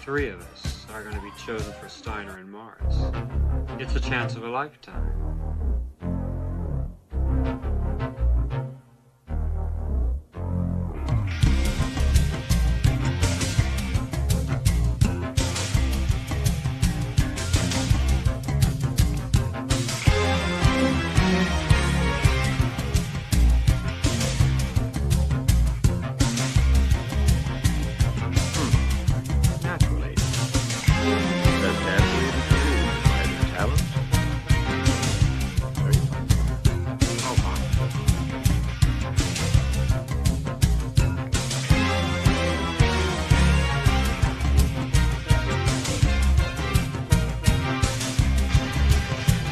three of us are going to be chosen for Steiner and Mars. It's a chance of a lifetime.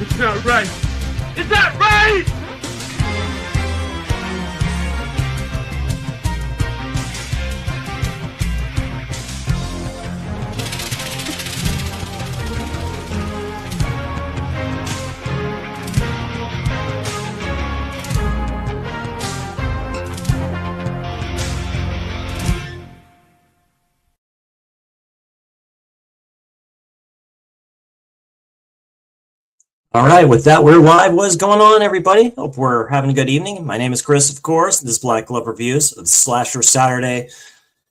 It's not right! Is that right?! All right, with that, we're live. What is going on, everybody? Hope we're having a good evening. My name is Chris, of course. This is Black Glove Reviews. It's Slasher Saturday.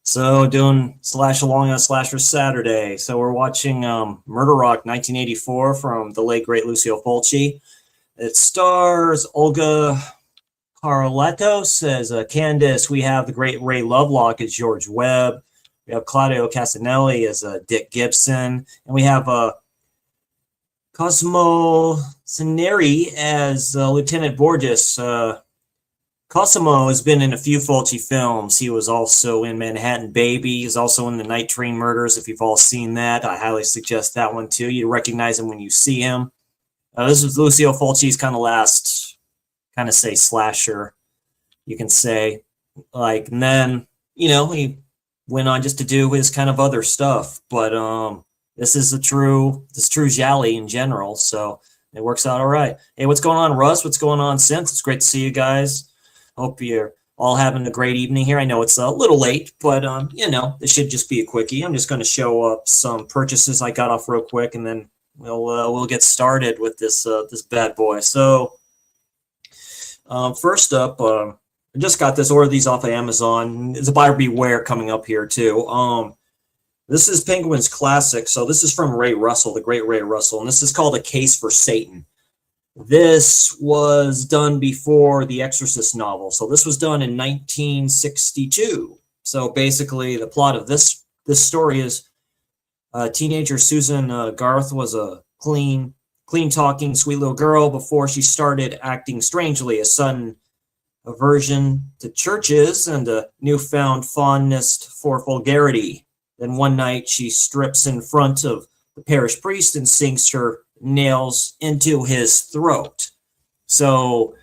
So doing Slash Along on Slasher Saturday. So we're watching Murder Rock 1984 from the late, great Lucio Fulci. It stars Olga Carletos as Candace. We have the great Ray Lovelock as George Webb. We have Claudio Casanelli as Dick Gibson. And we have Cosimo Cineri as Lieutenant Borges. Cosimo has been in a few Fulci films. He was also in Manhattan Baby. He's also in the Night Train Murders. If you've all seen that, I highly suggest that one too. You recognize him when you see him. This was Lucio Fulci's kind of last, kind of say slasher, you can say. Like, and then, you know, he went on just to do his kind of other stuff. But this is true Gialli in general, so it works out all right. Hey, what's going on, Russ? What's going on, Synth? It's great to see you guys. Hope you're all having a great evening here. I know it's a little late, but this should just be a quickie. I'm just going to show up some purchases I got off real quick, and then we'll get started with this bad boy. So first up, I just got this, order these off of Amazon. It's a buyer beware coming up here too. This is Penguin's Classic. So this is from Ray Russell, the great Ray Russell, and this is called A Case for Satan. This was done before the Exorcist novel. So this was done in 1962. So basically the plot of this story is teenager Susan Garth was a clean talking, sweet little girl before she started acting strangely. A sudden aversion to churches and a newfound fondness for vulgarity. Then one night she strips in front of the parish priest and sinks her nails into his throat. So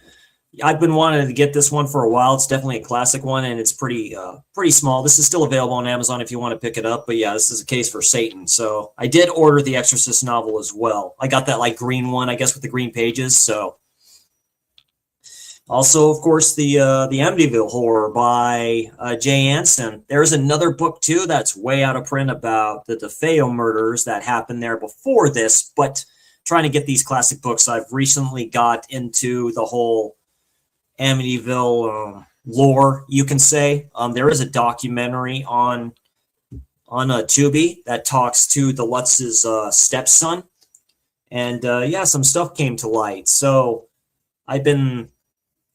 I've been wanting to get this one for a while. It's definitely a classic one, and it's pretty small. This is still available on Amazon if you want to pick it up. But yeah, this is A Case for Satan. So I did order the Exorcist novel as well. I got that like green one, I guess, with the green pages. So also, of course, the Amityville Horror by Jay Anson. There's another book too that's way out of print about the DeFeo murders that happened there before this. But trying to get these classic books, I've recently got into the whole Amityville lore, you can say. There is a documentary on Tubi that talks to the Lutz's stepson, and some stuff came to light. So I've been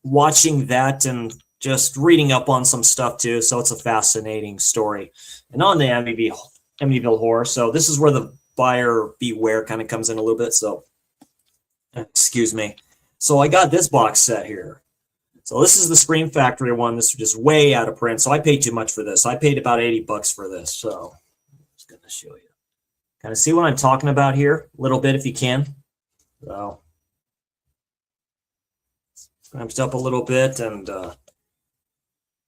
watching that and just reading up on some stuff too. So it's a fascinating story. And on the Amityville Horror, so this is where the buyer beware kind of comes in a little bit. So excuse me. So I got this box set here. So this is the Scream Factory one. This is just way out of print. So I paid too much for this. I paid about $80 for this. So I'm just going to show you. Kind of see what I'm talking about here a little bit if you can. So scrunched up a little bit, and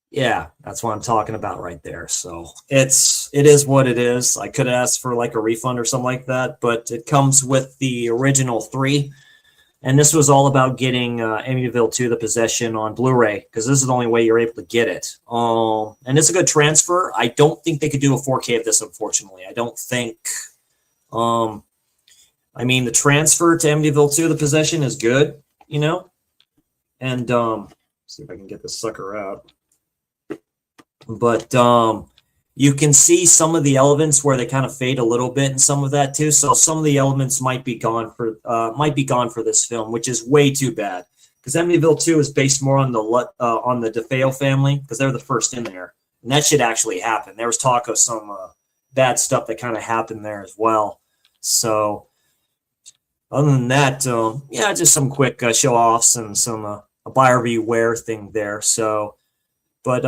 yeah, that's what I'm talking about right there. So it is what it is. I could ask for like a refund or something like that, but it comes with the original 3. And this was all about getting Amityville 2, The Possession, on Blu-ray, because this is the only way you're able to get it. And it's a good transfer. I don't think they could do a 4K of this, unfortunately. I don't think. I mean, the transfer to Amityville 2, The Possession is good, And see if I can get this sucker out. But you can see some of the elements where they kind of fade a little bit, and some of that too. So some of the elements might be gone for this film, which is way too bad. Because Amityville 2 is based more on the DeFeo family, because they're the first in there, and that shit actually happened. There was talk of some bad stuff that kind of happened there as well. So other than that, just some quick show offs and some a buyer beware thing there. So, but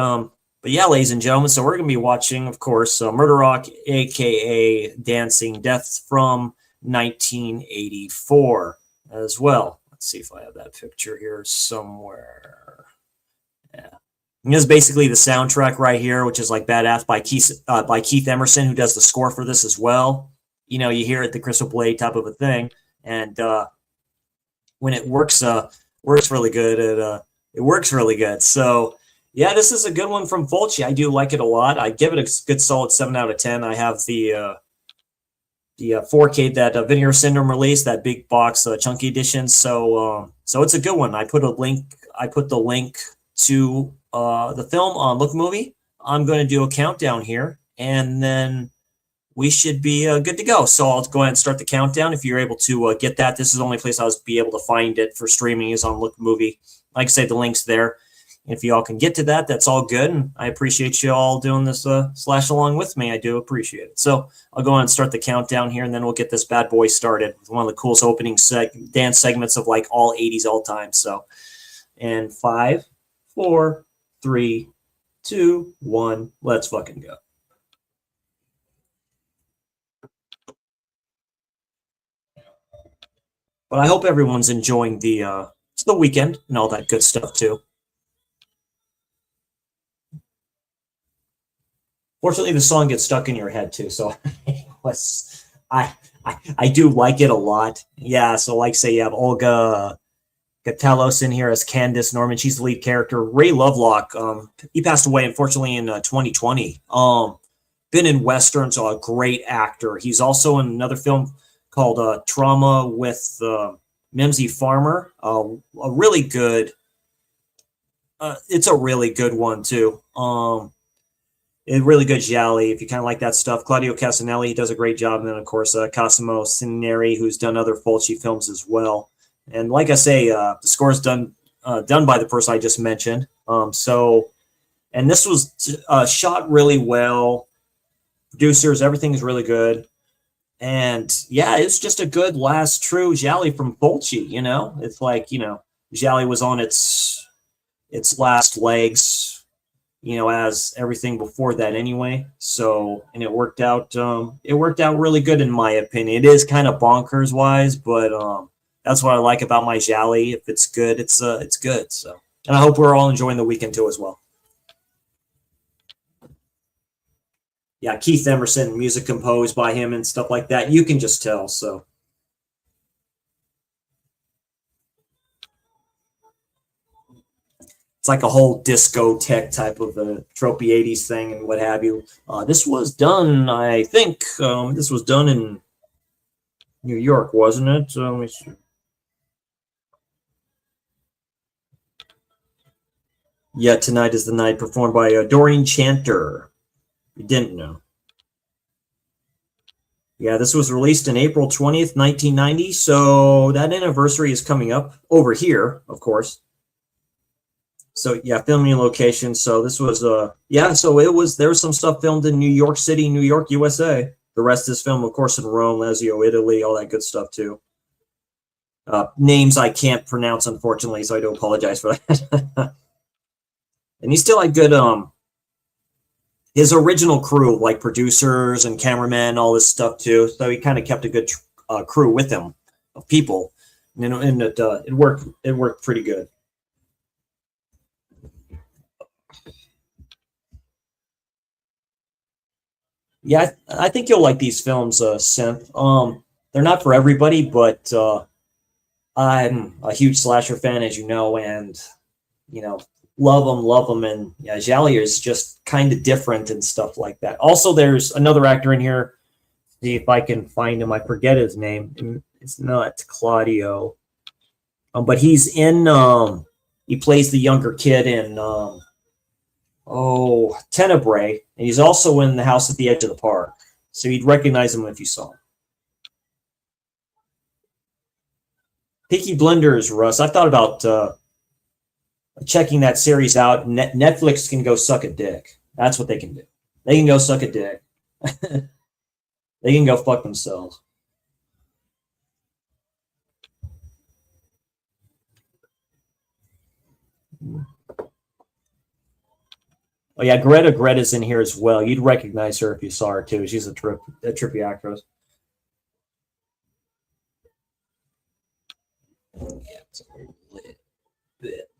yeah, ladies and gentlemen, so we're going to be watching, of course, Murder Rock, a.k.a. Dancing Death from 1984 as well. Let's see if I have that picture here somewhere. Yeah. And this is basically the soundtrack right here, which is like Badass by Keith Emerson, who does the score for this as well. You hear it, the Crystal Blade type of a thing. And when it works really good, it works really good. So, yeah, this is a good one from Fulci. I do like it a lot. I give it a good solid 7 out of 10. I have the 4K that Vinegar Syndrome released, that big box chunky edition. So it's a good one. I put the link to the film on Look Movie. I'm going to do a countdown here, and then we should be good to go. So I'll go ahead and start the countdown. If you're able to get that, this is the only place I'll be able to find it for streaming is on Look Movie. Like I say, the link's there. If y'all can get to that, that's all good. And I appreciate you all doing this slash along with me. I do appreciate it. So I'll go on and start the countdown here, and then we'll get this bad boy started with one of the coolest opening dance segments of like all 80s all time. So, and 5, 4, 3, 2, 1, let's fucking go. But I hope everyone's enjoying the weekend and all that good stuff too. Fortunately, the song gets stuck in your head too, so let's I, I do like it a lot. Yeah, so like say you have Olga Gatellos in here as Candace Norman. She's the lead character. Ray Lovelock, he passed away unfortunately in 2020. Been in westerns, so a great actor. He's also in another film called Trauma with Mimsy Farmer. A really good. It's a really good one too. A really good Gialli if you kind of like that stuff. Claudio Casanelli, he does a great job, and then of course Cosimo Cinieri, who's done other Fulci films as well. And like I say, the score is done by the person I just mentioned. And this was shot really well. Producers, everything is really good. And yeah, it's just a good last true Gialli from Fulci. You know, it's like Gialli was on its last legs. As everything before that anyway. So, and it worked out. It worked out really good in my opinion. It is kind of bonkers wise, but that's what I like about my Gialli. If it's good, it's good. So, and I hope we're all enjoying the weekend too as well. Yeah, Keith Emerson, music composed by him and stuff like that. You can just tell. So, it's like a whole discotheque type of a tropey 80s thing and what have you. This was done, I think, this was done in New York, wasn't it? Let me see. Yeah, Tonight is the Night, performed by Doreen Chanter. You didn't know. Yeah, this was released in April 20th, 1990. So that anniversary is coming up over here, of course. So yeah, filming location. So this was yeah, so there was some stuff filmed in New York City, New York, USA. The rest is filmed, of course, in Rome, Lazio, Italy, all that good stuff too. Names I can't pronounce, unfortunately, so I do apologize for that. And he still had good his original crew, like producers and cameramen, all this stuff too. So he kind of kept a good crew with him of people, and it worked. It worked pretty good. Yeah, I think you'll like these films, Synth. They're not for everybody, but I'm a huge slasher fan, as you know, and you know, love them, and yeah, Gialli is just kind of different and stuff like that. Also, there's another actor in here. See if I can find him. I forget his name. It's not Claudio, but he's in. He plays the younger kid in Tenebrae, and he's also in The House at the Edge of the Park. So you'd recognize him if you saw him. Peaky Blinders, Russ. I thought about checking that series out. Netflix can go suck a dick. That's what they can do. They can go suck a dick. They can go fuck themselves. Oh yeah, Greta's in here as well. You'd recognize her if you saw her too. She's a trippy actress. Yeah, it's a little bit.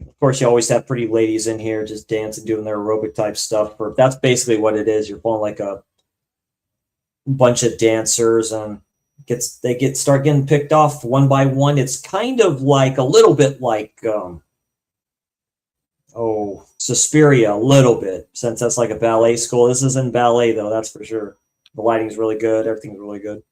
Of course, you always have pretty ladies in here just dancing, doing their aerobic type stuff. Or that's basically what it is. You're pulling like a bunch of dancers, and start getting picked off one by one. It's kind of like a little bit like Suspiria, a little bit, since that's like a ballet school. This isn't ballet though, that's for sure. The lighting's really good, everything's really good.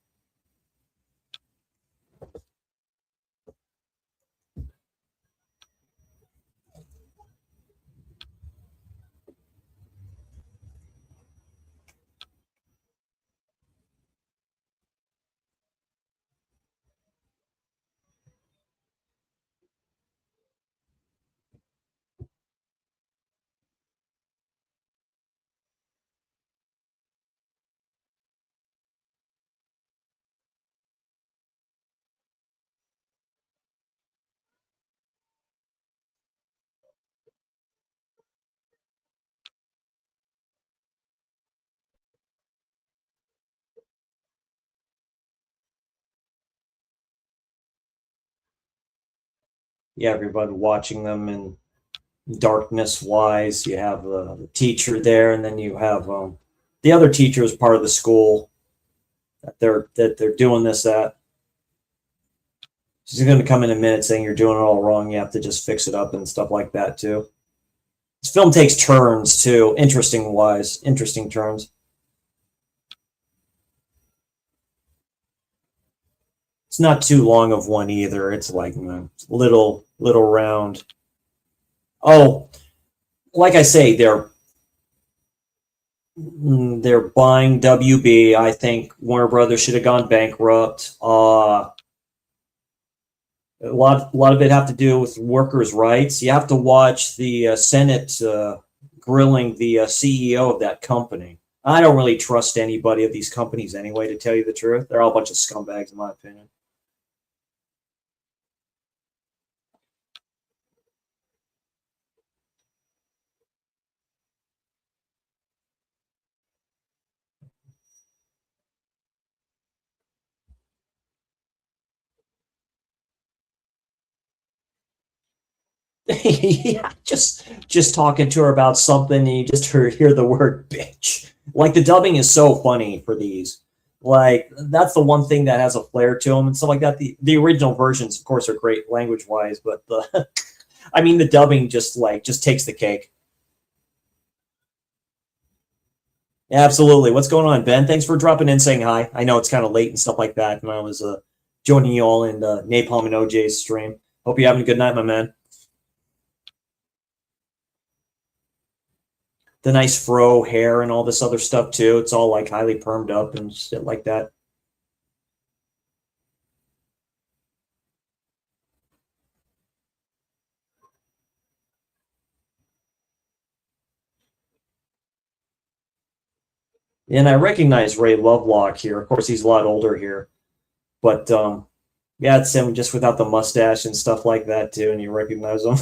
Yeah, everybody watching them and darkness wise. You have the teacher there, and then you have the other teacher is part of the school that they're doing this at. She's going to come in a minute saying you're doing it all wrong. You have to just fix it up and stuff like that too. This film takes turns too, interesting turns. It's not too long of one either. It's like little round. Oh, like I say, they're buying WB. I think Warner Brothers should have gone bankrupt. A lot of it have to do with workers' rights. You have to watch the Senate grilling the CEO of that company. I don't really trust anybody of these companies anyway, to tell you the truth. They're all a bunch of scumbags, in my opinion. Yeah, just talking to her about something, and you just hear the word bitch. Like the dubbing is so funny for these. Like that's the one thing that has a flair to them and stuff like that. The original versions, of course, are great language wise, but the I mean the dubbing just takes the cake. Yeah, absolutely. What's going on, Ben? Thanks for dropping in, saying hi. I know it's kind of late and stuff like that, and I was joining you all in Napalm and OJ's stream. Hope you're having a good night, my man. The nice fro hair and all this other stuff too. It's all like highly permed up and shit like that. And I recognize Ray Lovelock here. Of course, he's a lot older here, but yeah, it's him just without the mustache and stuff like that too, and you recognize him.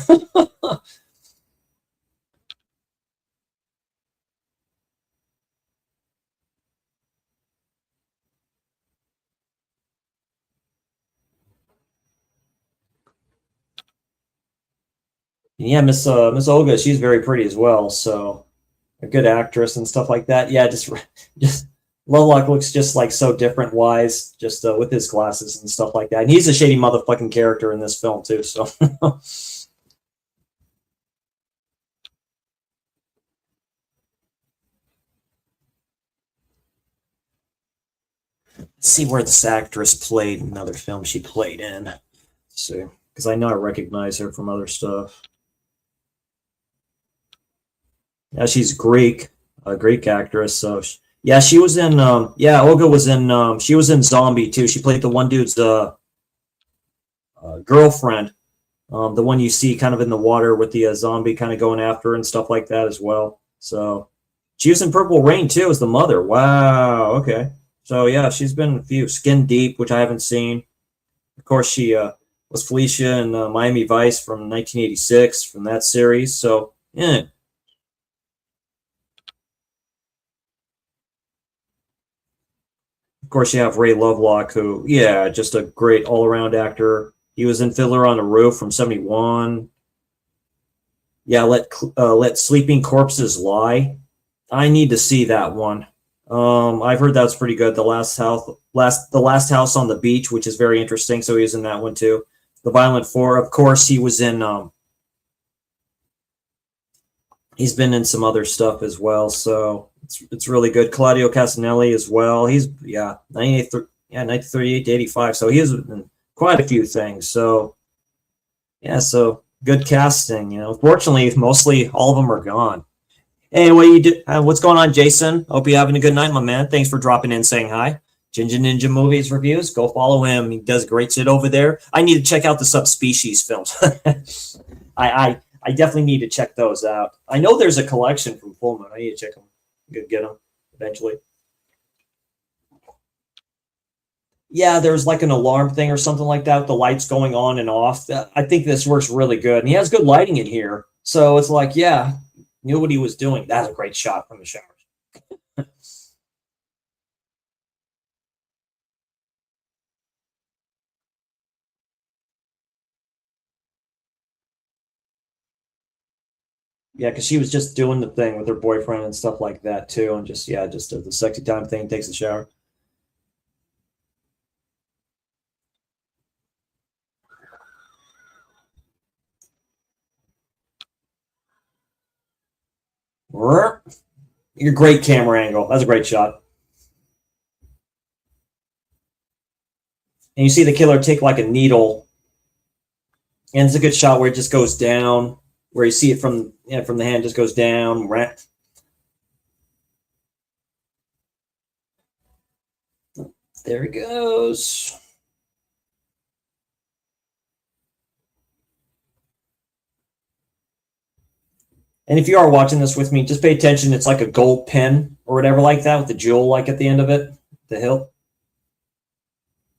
Yeah, Miss Olga, she's very pretty as well. So a good actress and stuff like that. Yeah, just Lovelock looks just like so different wise, just with his glasses and stuff like that. And he's a shady motherfucking character in this film too. So let's see where this actress played another film she played in. Let's see, because I know I recognize her from other stuff. Yeah, she's Greek, a Greek actress. So yeah, she was in. Yeah, Olga was in. She was in Zombie too. She played the one dude's girlfriend, the one you see kind of in the water with the zombie kind of going after her and stuff like that as well. So she was in Purple Rain too as the mother. Wow. Okay. So yeah, she's been in a few. Skin Deep, which I haven't seen. Of course, she was Felicia in Miami Vice from 1986 from that series. So yeah. Of course, you have Ray Lovelock, who, yeah, just a great all around actor. He was in Fiddler on the Roof from '71. Yeah, let sleeping corpses lie. I need to see that one. I've heard that's pretty good. The last house on the beach, which is very interesting. So he was in that one too. The Violent Four, of course, he was in. He's been in some other stuff as well. So it's really good. Claudio Casanelli as well. He's yeah, 98, yeah, 1938 to 85. So he has in quite a few things. So yeah, so good casting. You know, fortunately, mostly all of them are gone. Hey, what's going on, Jason? Hope you're having a good night, my man. Thanks for dropping in, saying hi. Ginger Ninja Movies Reviews. Go follow him. He does great shit over there. I need to check out the Subspecies films. I definitely need to check those out. I know there's a collection from Full Moon. I need to check them. Get them eventually. Yeah, there's like an alarm thing or something like that with the lights going on and off. I think this works really good. And he has good lighting in here. So it's like, yeah, knew what he was doing. That's a great shot from the shower. Yeah, because she was just doing the thing with her boyfriend and stuff like that too, and just yeah, just the sexy time thing. Takes a shower. Your great camera angle. That's a great shot. And you see the killer take like a needle, and it's a good shot where it just goes down, where you see it from the hand, just goes down. There he goes. And if you are watching this with me, just pay attention. It's like a gold pin or whatever like that with the jewel like at the end of it, the hilt.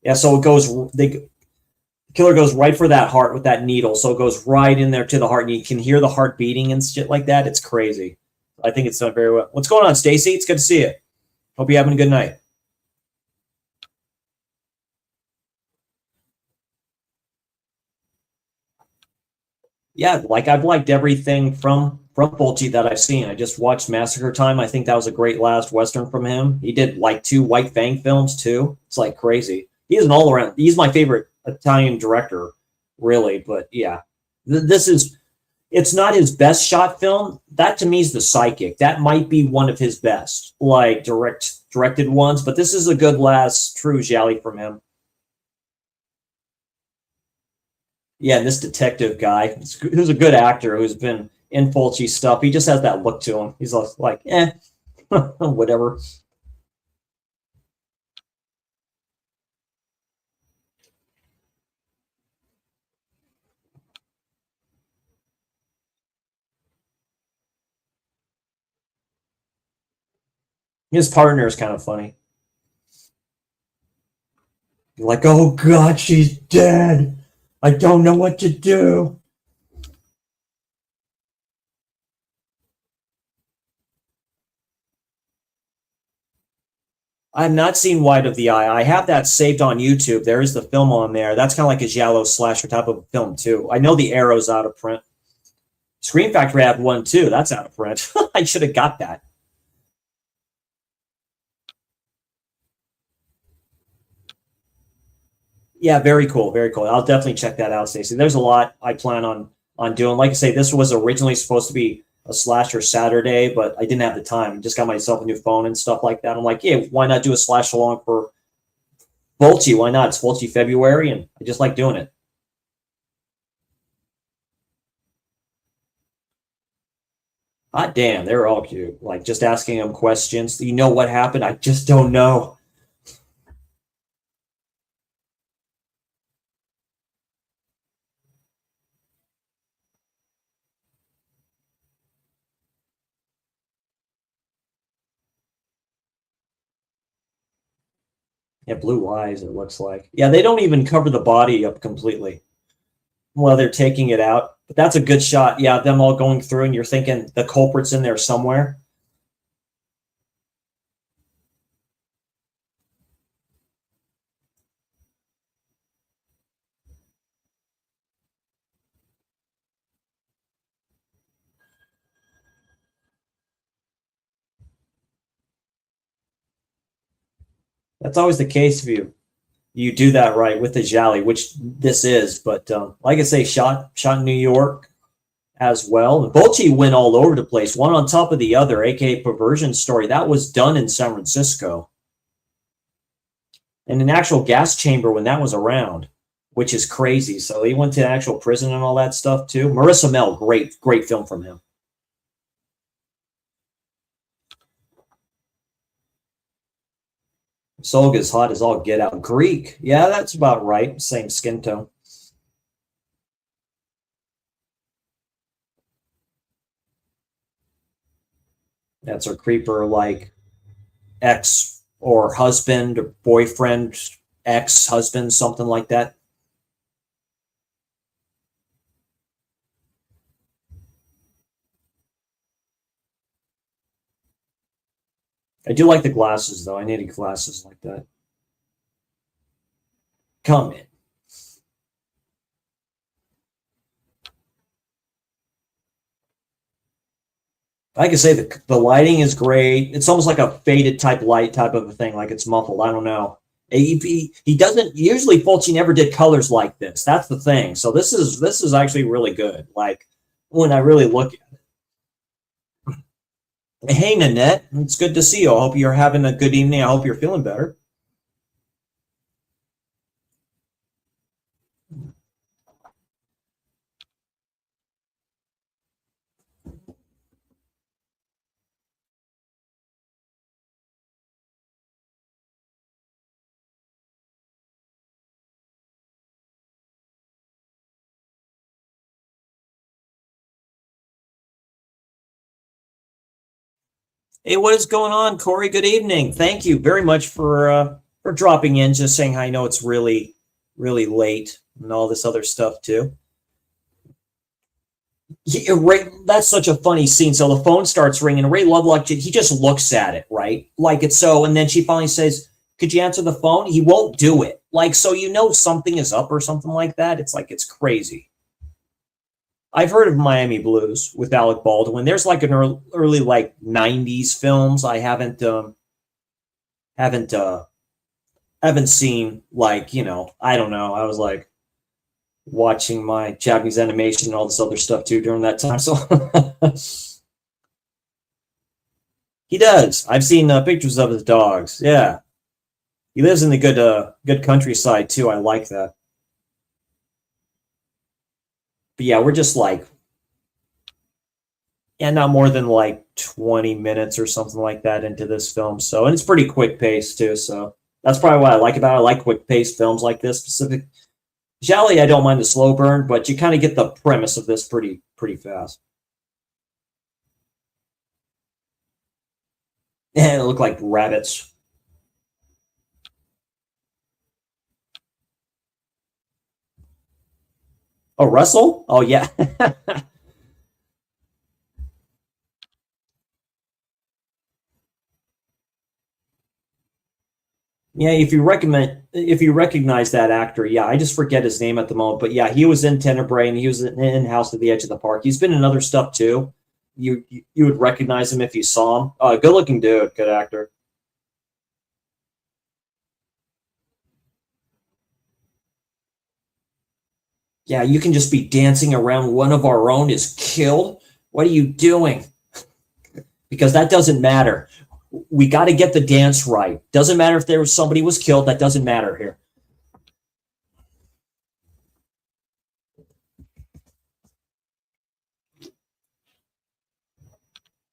Yeah, so it goes. The killer goes right for that heart with that needle, so it goes right in there to the heart, and you can hear the heart beating and shit like that. It's crazy. I think it's done very well. What's going on, Stacy? It's good to see you. Hope you're having a good night. Yeah, like I've liked everything from Fulci that I've seen. I just watched Massacre Time. I think that was a great last western from him. He did like 2 White Fang films too. It's like crazy. He's an all around. He's my favorite Italian director, really. But yeah, this is. It's not his best shot film. That to me is The Psychic. That might be one of his best, like directed ones. But this is a good last true Gialli from him. Yeah, this detective guy, who's a good actor, who's been in Fulci stuff. He just has that look to him. He's like, whatever. His partner is kind of funny. Like, oh God, she's dead. I don't know what to do. I've not seen Wide of the Eye. I have that saved on YouTube. There is the film on there. That's kind of like a giallo slasher type of film too. I know the Arrow's out of print. Scream Factory had one too. That's out of print. I should have got that. Yeah, very cool, very cool. I'll definitely check that out, Stacey. There's a lot I plan on doing. Like I say, this was originally supposed to be a slasher Saturday, but I didn't have the time. Just got myself a new phone and stuff like that. I'm like, yeah, why not do a slash along for Fulci? Why not? It's Fulci February, and I just like doing it. Ah, damn, they're all cute. Like just asking them questions. You know what happened? I just don't know. Yeah, blue eyes. It looks like. Yeah, they don't even cover the body up completely while they're taking it out. But that's a good shot. Yeah, them all going through, and you're thinking the culprit's in there somewhere. That's always the case if you do that right with the Gialli, which this is. But like I say, shot in New York as well. And Fulci went all over the place, one on top of the other, aka Perversion Story. That was done in San Francisco, in an actual gas chamber when that was around, which is crazy. So he went to actual prison and all that stuff too. Marissa Mel, great film from him. Solga's hot as all get out. Greek, yeah, that's about right. Same skin tone. That's her creeper like ex or husband or boyfriend, ex husband, something like that. I do like the glasses though. I needed glasses like that. Come in. I can say the lighting is great. It's almost like a faded type light type of a thing, like it's muffled. I don't know. He doesn't usually. Fulci never did colors like this. That's the thing. So this is actually really good. Like when I really look at it. Hey Nanette, it's good to see you. I hope you're having a good evening. I hope you're feeling better. Hey, what is going on, Corey? Good evening. Thank you very much for dropping in. Just saying, I know it's really late and all this other stuff too. That's such a funny scene. So the phone starts ringing. And Ray Lovelock, he just looks at it, right? Like it's so, and then she finally says, "Could you answer the phone?" He won't do it. Like so, something is up or something like that. It's like it's crazy. I've heard of Miami Blues with Alec Baldwin. There's like an early like '90s films. I haven't haven't seen like I don't know. I was like watching my Japanese animation and all this other stuff too during that time. So he does. I've seen pictures of his dogs. Yeah, he lives in the good countryside too. I like that. But yeah, we're just like not more than like 20 minutes or something like that into this film. So and it's pretty quick pace too. So that's probably what I like about it. I like quick paced films like this. Specific Gialli, I don't mind the slow burn, but you kind of get the premise of this pretty fast. And it look like rabbits. Oh, Russell? Oh, yeah. Yeah, if you recognize that actor, yeah, I just forget his name at the moment, but yeah, he was in Tenebrae and he was in House at the Edge of the Park. He's been in other stuff too. You would recognize him if you saw him. Good looking dude, good actor. Yeah, you can just be dancing around one of our own is killed. What are you doing? Because that doesn't matter. We got to get the dance right. Doesn't matter if there was somebody was killed. That doesn't matter here.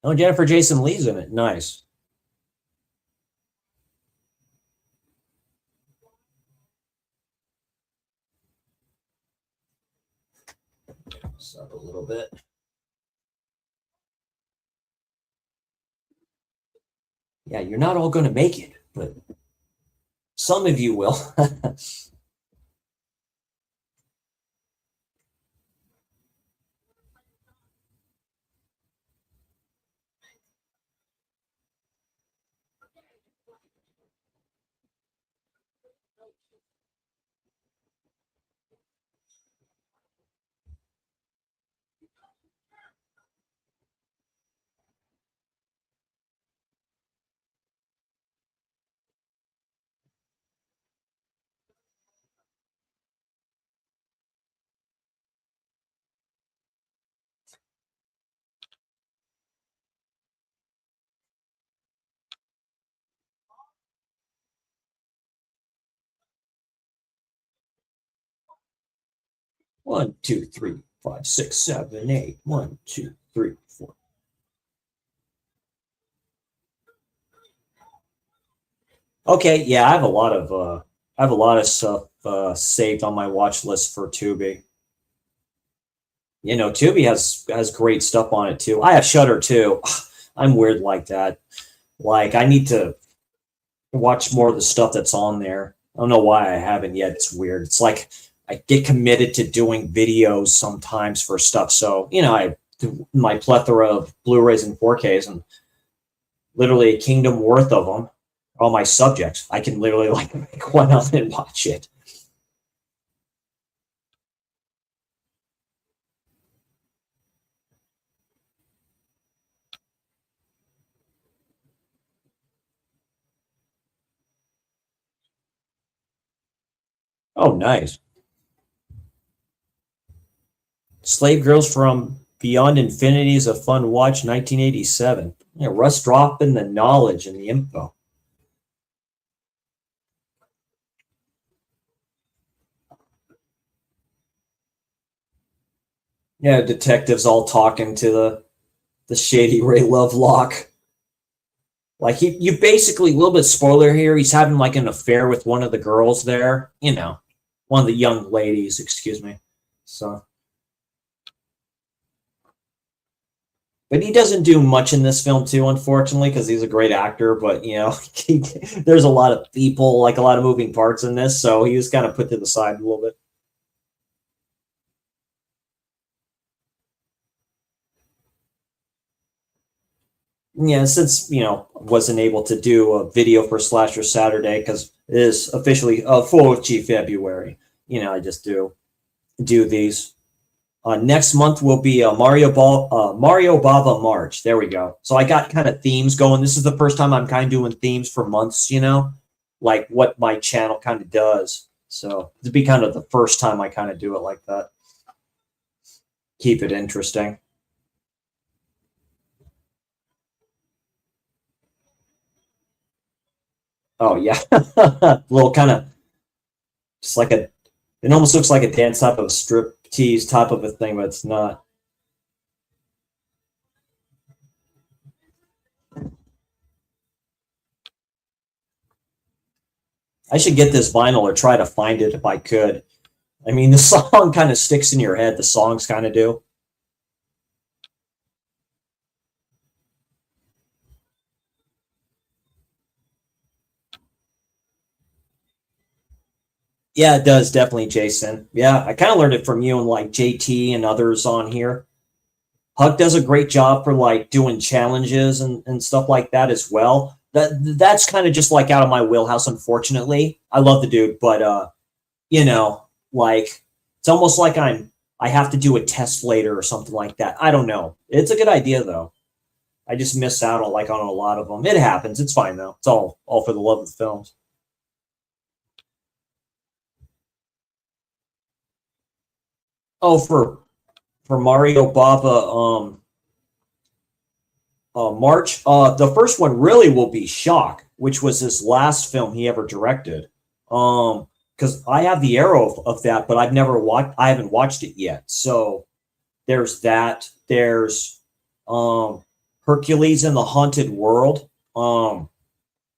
Oh, Jennifer Jason Leigh's in it. Nice. This up a little bit. Yeah, you're not all going to make it, but some of you will. 1, 2, 3, 5, 6, 7, 8. 1, 2, 3, 4. Okay, yeah, I have a lot of stuff saved on my watch list for Tubi. Tubi has great stuff on it too. I have Shutter too. I'm weird like that. Like I need to watch more of the stuff that's on there. I don't know why I haven't yet. It's weird. It's like I get committed to doing videos sometimes for stuff. So, I do my plethora of Blu-rays and 4Ks and literally a kingdom worth of them. All my subjects. I can literally like make one up and watch it. Oh, nice. Slave Girls from Beyond Infinity is a fun watch, 1987. Yeah, Russ dropping the knowledge and the info. Yeah, detectives all talking to the shady Ray Lovelock. Like you basically a little bit spoiler here. He's having like an affair with one of the girls there. One of the young ladies. Excuse me. So, but he doesn't do much in this film too, unfortunately, because he's a great actor. But there's a lot of people, like a lot of moving parts in this, so he was kind of put to the side a little bit. Yeah, since wasn't able to do a video for Slasher Saturday because it is officially Fulci February. I just do these. Next month will be Mario Bava March. There we go. So I got kind of themes going. This is the first time I'm kind of doing themes for months. Like what my channel kind of does. So it'd be kind of the first time I kind of do it like that. Keep it interesting. Oh yeah, little kind of just like it almost looks like a dance type of strip tease type of a thing, but it's not. I should get this vinyl or try to find it if I could. I mean, the song kind of sticks in your head. The songs kind of do. Yeah, it does definitely, Jason. Yeah, I kind of learned it from you and like JT and others on here. Huck does a great job for like doing challenges and stuff like that as well. That's kind of just like out of my wheelhouse, unfortunately. I love the dude, but you know, like it's almost like I have to do a test later or something like that. I don't know. It's a good idea though. I just miss out on like on a lot of them. It happens. It's fine though. It's all for the love of the films. Oh, for Mario Baba, March. The first one really will be Shock, which was his last film he ever directed. Because I have the arrow of that, but I've never watched. I haven't watched it yet. So there's that. There's Hercules in the Haunted World. I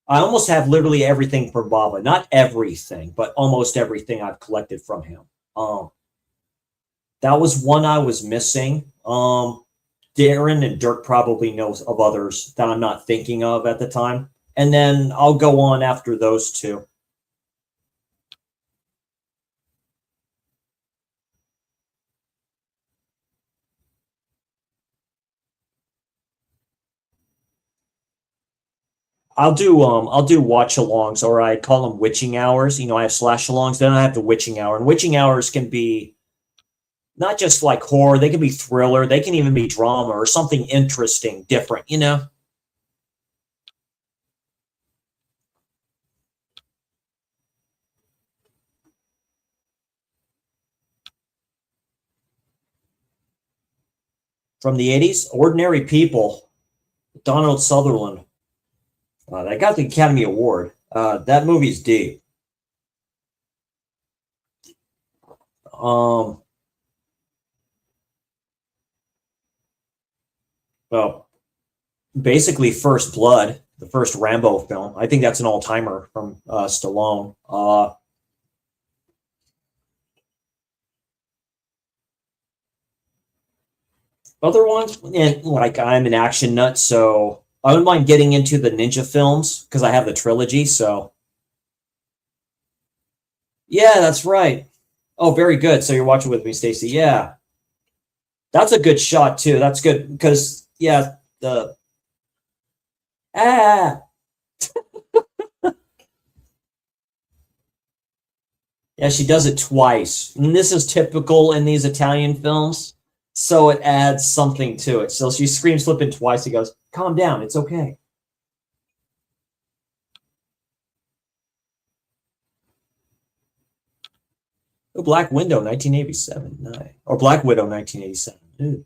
almost have literally everything for Baba. Not everything, but almost everything I've collected from him. That was one I was missing. Darren and Dirk probably knows of others that I'm not thinking of at the time. And then I'll go on after those two. I'll do watch alongs, or I call them witching hours. I have slash alongs, then I have the witching hour. And witching hours can be not just like horror, they can be thriller, they can even be drama or something interesting, different. From the 80s, Ordinary People, Donald Sutherland. That got the Academy Award. That movie's deep. Um, well, basically First Blood, the first Rambo film. I think that's an all timer from Stallone. Other ones, and like I'm an action nut, so I wouldn't mind getting into the ninja films because I have the trilogy. So yeah, that's right. Oh, very good. So you're watching with me, Stacy. Yeah, that's a good shot too. That's good because yeah, the ah yeah, she does it twice, and this is typical in these Italian films. So it adds something to it. So she screams flipping twice. He goes, "Calm down, it's okay." Oh, Black Window, 1987. Nice. Or Black Widow, 1987. Ooh.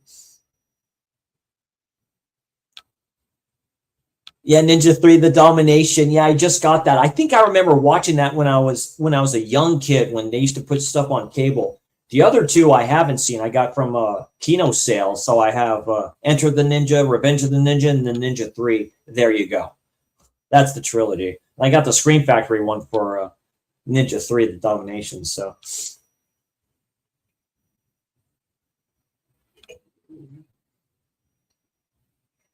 Yeah, Ninja 3, The Domination. Yeah, I just got that. I think I remember watching that when I was a young kid when they used to put stuff on cable. The other two I haven't seen. I got from Kino sale. So I have Enter the Ninja, Revenge of the Ninja, and the Ninja 3. There you go. That's the trilogy. I got the Scream Factory one for Ninja 3, The Domination. So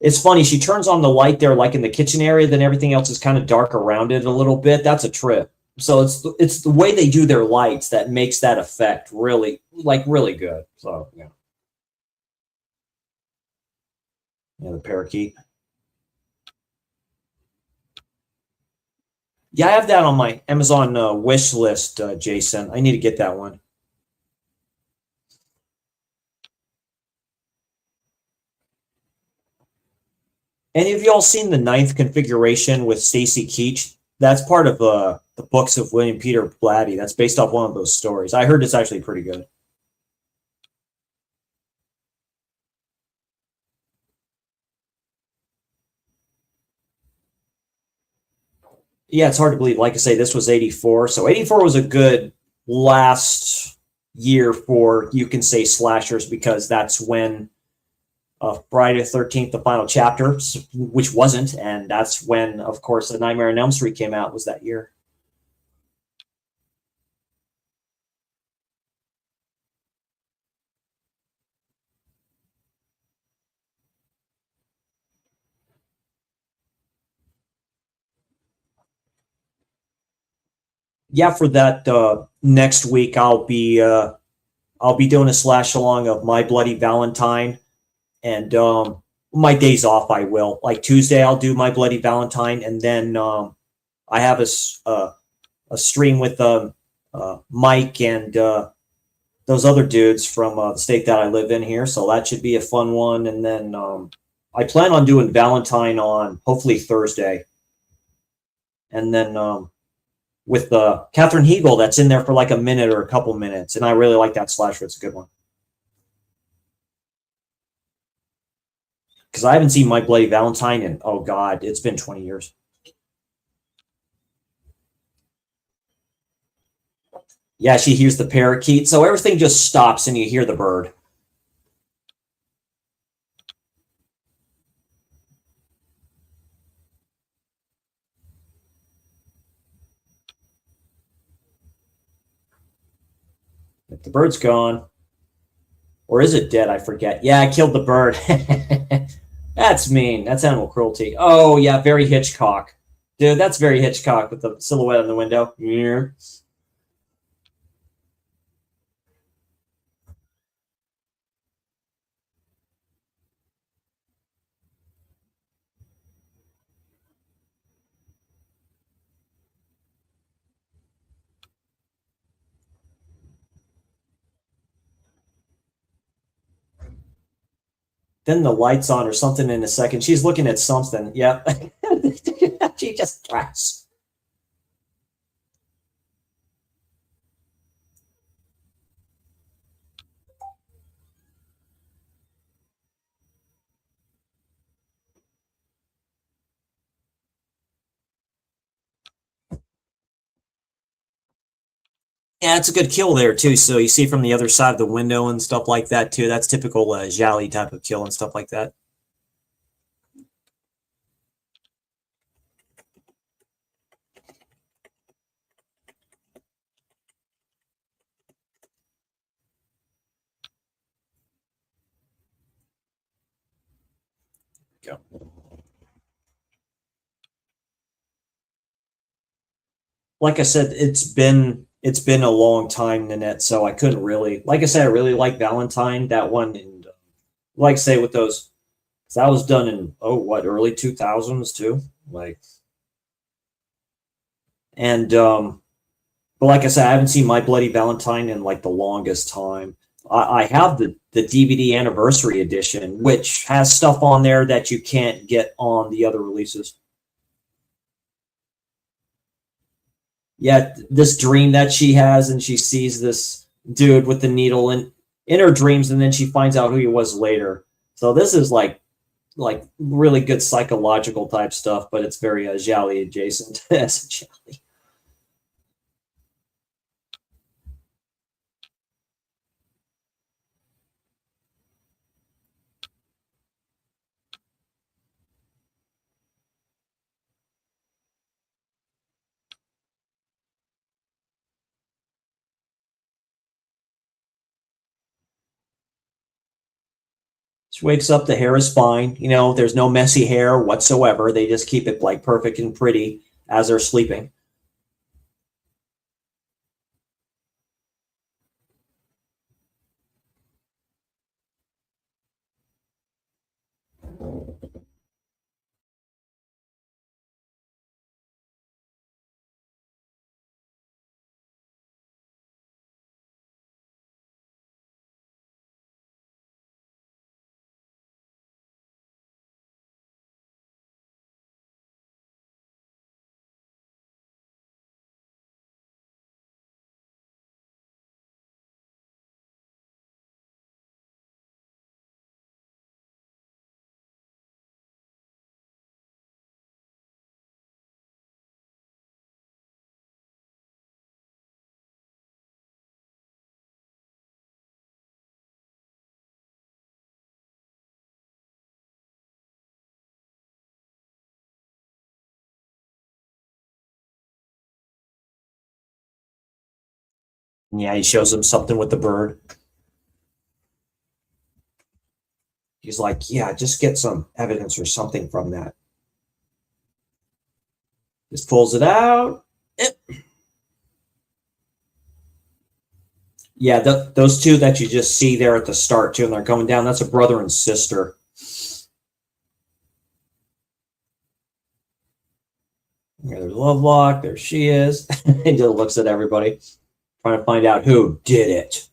it's funny. She turns on the light there, like in the kitchen area, then everything else is kind of dark around it a little bit. That's a trip. So it's the way they do their lights that makes that effect really good. So yeah, the parakeet. Yeah, I have that on my Amazon wish list, Jason. I need to get that one. Any of y'all seen the Ninth Configuration with Stacy Keach? That's part of the books of William Peter Blatty. That's based off one of those stories. I heard it's actually pretty good. Yeah, it's hard to believe. Like I say, this was 84. So 84 was a good last year for, you can say, slashers, because that's when Friday the 13th, the final chapter, which wasn't. And that's when, of course, The Nightmare on Elm Street came out, was that year. Yeah, for that next week, I'll be doing a slash along of My Bloody Valentine, and my days off I will. Like Tuesday, I'll do My Bloody Valentine, and then I have a stream with Mike and those other dudes from the state that I live in here, so that should be a fun one. And then I plan on doing Valentine on hopefully Thursday, and then with Catherine Hegel, that's in there for like a minute or a couple minutes, and I really like that slasher. It's a good one. Because I haven't seen My Bloody Valentine in, oh God, it's been 20 years. Yeah, she hears the parakeet, so everything just stops and you hear the bird. If the bird's gone, or is it dead? I forget. Yeah, I killed the bird. That's mean. That's animal cruelty. Oh, yeah, very Hitchcock. Dude, that's very Hitchcock with the silhouette in the window. Yeah. Then the lights on or something in a second. She's looking at something. Yep. She just tracks. Yeah, it's a good kill there too. So you see from the other side of the window and stuff like that too. That's typical Gialli type of kill and stuff like that. Go. Like I said, it's been a long time, Nanette. So I couldn't really, like I said, I really like Valentine, that one, and like I say with those, that was done in early 2000s too, like, and but like I said, I haven't seen My Bloody Valentine in like the longest time. I have the DVD anniversary edition, which has stuff on there that you can't get on the other releases. Yeah, this dream that she has, and she sees this dude with the needle in her dreams, and then she finds out who he was later. So this is like really good psychological type stuff, but it's very Gialli adjacent as Gialli. She wakes up, the hair is fine. You know, there's no messy hair whatsoever. They just keep it like perfect and pretty as they're sleeping. And yeah, he shows him something with the bird. He's like, yeah, just get some evidence or something from that. Just pulls it out. Yeah, those two that you just see there at the start too, and they're going down, that's a brother and sister. There's Lovelock, there she is. He just looks at everybody, trying to find out who did it.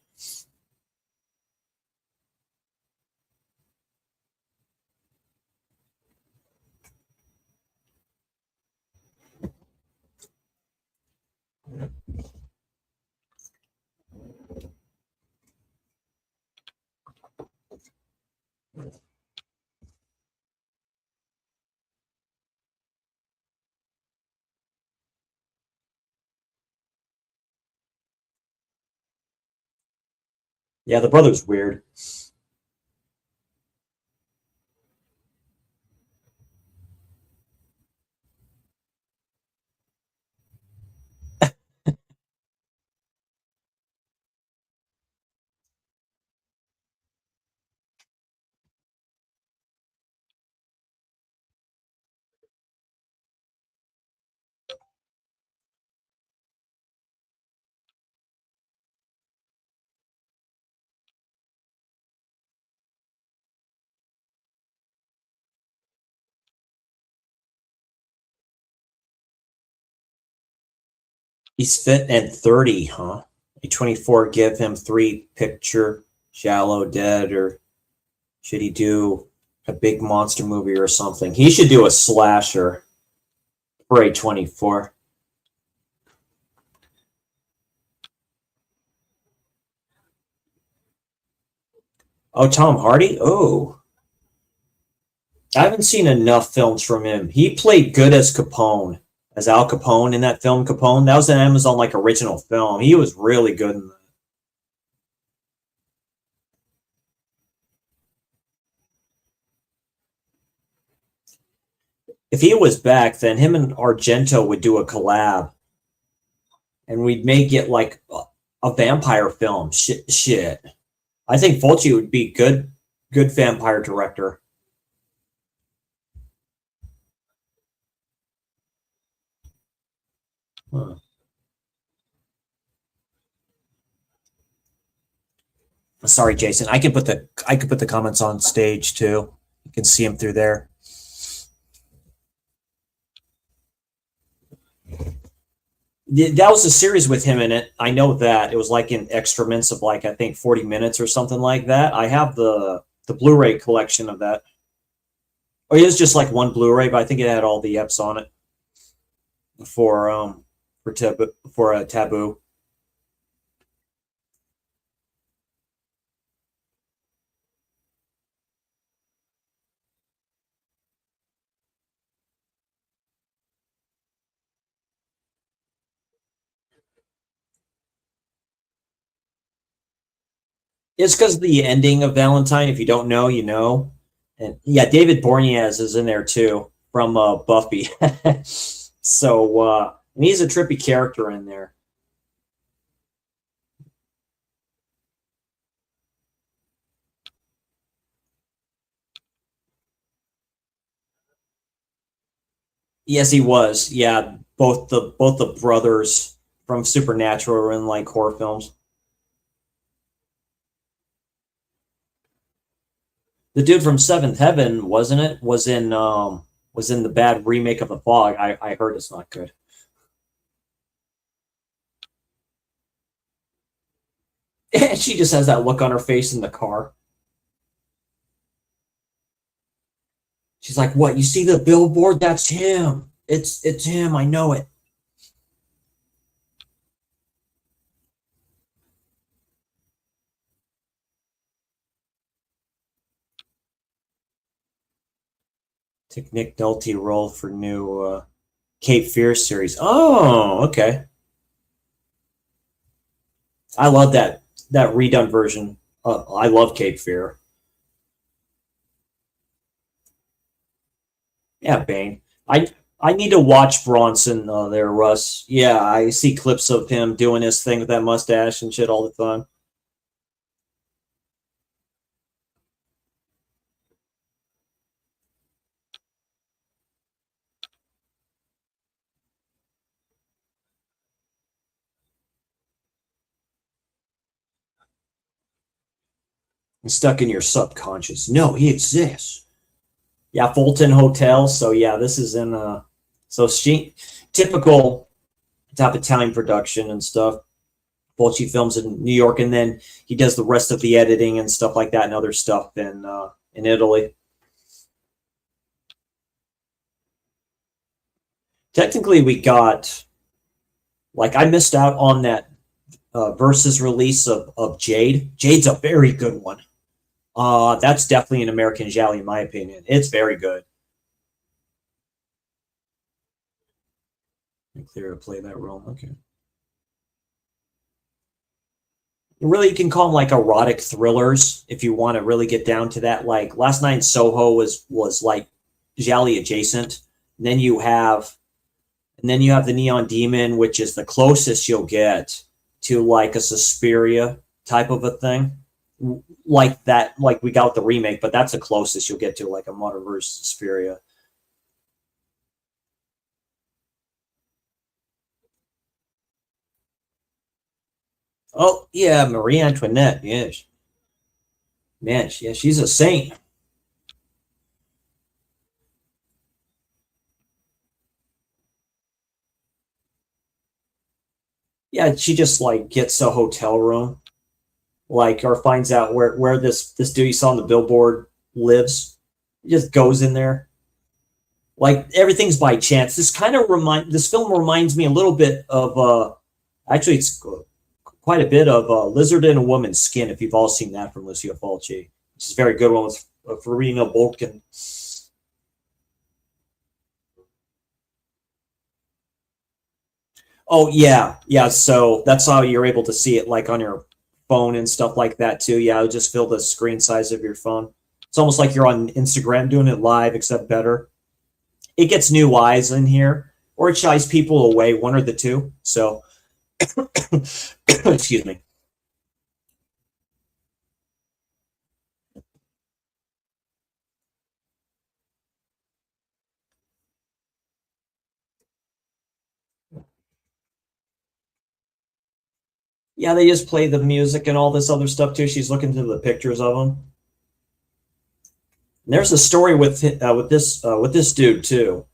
Yeah, the brother's weird. He's fit and 30, huh? A 24 give him 3 picture, shallow, dead, or should he do a big monster movie or something? He should do a slasher for a 24. Oh, Tom Hardy? Oh. I haven't seen enough films from him. He played good as Capone, as Al Capone in that film Capone. That was an Amazon like original film. He was really good in that. If he was back, then him and Argento would do a collab, and we may get like a vampire film. Shit. I think Fulci would be good vampire director. Huh. Sorry, Jason. I could put the comments on stage too. You can see them through there. That was a series with him in it. I know that it was like in excrements of like I think 40 minutes or something like that. I have the Blu-ray collection of that. Oh, it was just like one Blu-ray, but I think it had all the eps on it for taboo. It's because the ending of Valentine. If you don't know, you know. And yeah, David Boreanaz is in there too from Buffy. So and he's a trippy character in there. Yes, he was. Yeah, both the brothers from Supernatural were in like horror films. The dude from Seventh Heaven, wasn't it? Was in the bad remake of The Fog. I heard it's not good. And she just has that look on her face in the car. She's like, "What? You see the billboard? That's him. It's him. I know it." Took Nick Nolte role for new Cape Fear series. Oh, okay. I love that redone version. I love Cape Fear. Yeah, Bane. I need to watch Bronson there, Russ. Yeah, I see clips of him doing his thing with that mustache and shit all the time. He's stuck in your subconscious. No, he exists. Yeah, Fulton Hotel. So yeah, this is in so she typical top Italian production and stuff. Fulci films in New York, and then he does the rest of the editing and stuff like that, and other stuff in Italy. Technically, we got like I missed out on that versus release of Jade. Jade's a very good one. That's definitely an American Gialli, in my opinion. It's very good. Clear to play that role. Okay. Really, you can call them like erotic thrillers if you want to really get down to that. Like Last Night in Soho was like Gialli adjacent. And then you have the Neon Demon, which is the closest you'll get to like a Suspiria type of a thing, like that. Like we got the remake, but that's the closest you'll get to like a modern version of Suspiria. Oh yeah, Marie Antoinette. Yes, man. Yeah, she's a saint. Yeah, she just like gets a hotel room, like or finds out where this dude you saw on the billboard lives. He just goes in there. Like everything's by chance. This film reminds me a little bit of actually it's quite a bit of Lizard in a Woman's Skin. If you've all seen that from Lucio Fulci, which is a very good one with Farina Bulkin. Oh yeah, yeah. So that's how you're able to see it, like on your phone and stuff like that too. Yeah, it'll just fill the screen size of your phone. It's almost like you're on Instagram doing it live, except better. It gets new eyes in here, or it shies people away, one or the two. So, excuse me. Yeah, they just play the music and all this other stuff too. She's looking through the pictures of them. And there's a story with this dude too.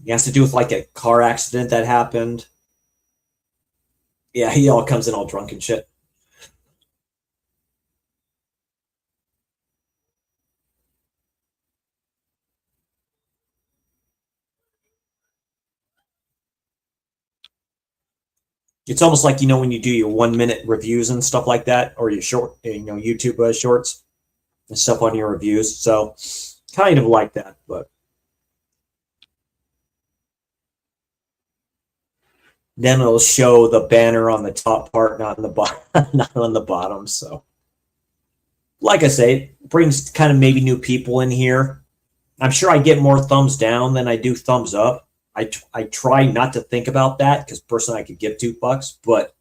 It has to do with like a car accident that happened. Yeah, he all comes in all drunk and shit. It's almost like when you do your 1 minute reviews and stuff like that, or your YouTube shorts and stuff on your reviews. So kind of like that, but then it'll show the banner on the top part, not on the bottom, not on the bottom. So, like I say, it brings kind of maybe new people in here. I'm sure I get more thumbs down than I do thumbs up. I try not to think about that because personally I could give $2, but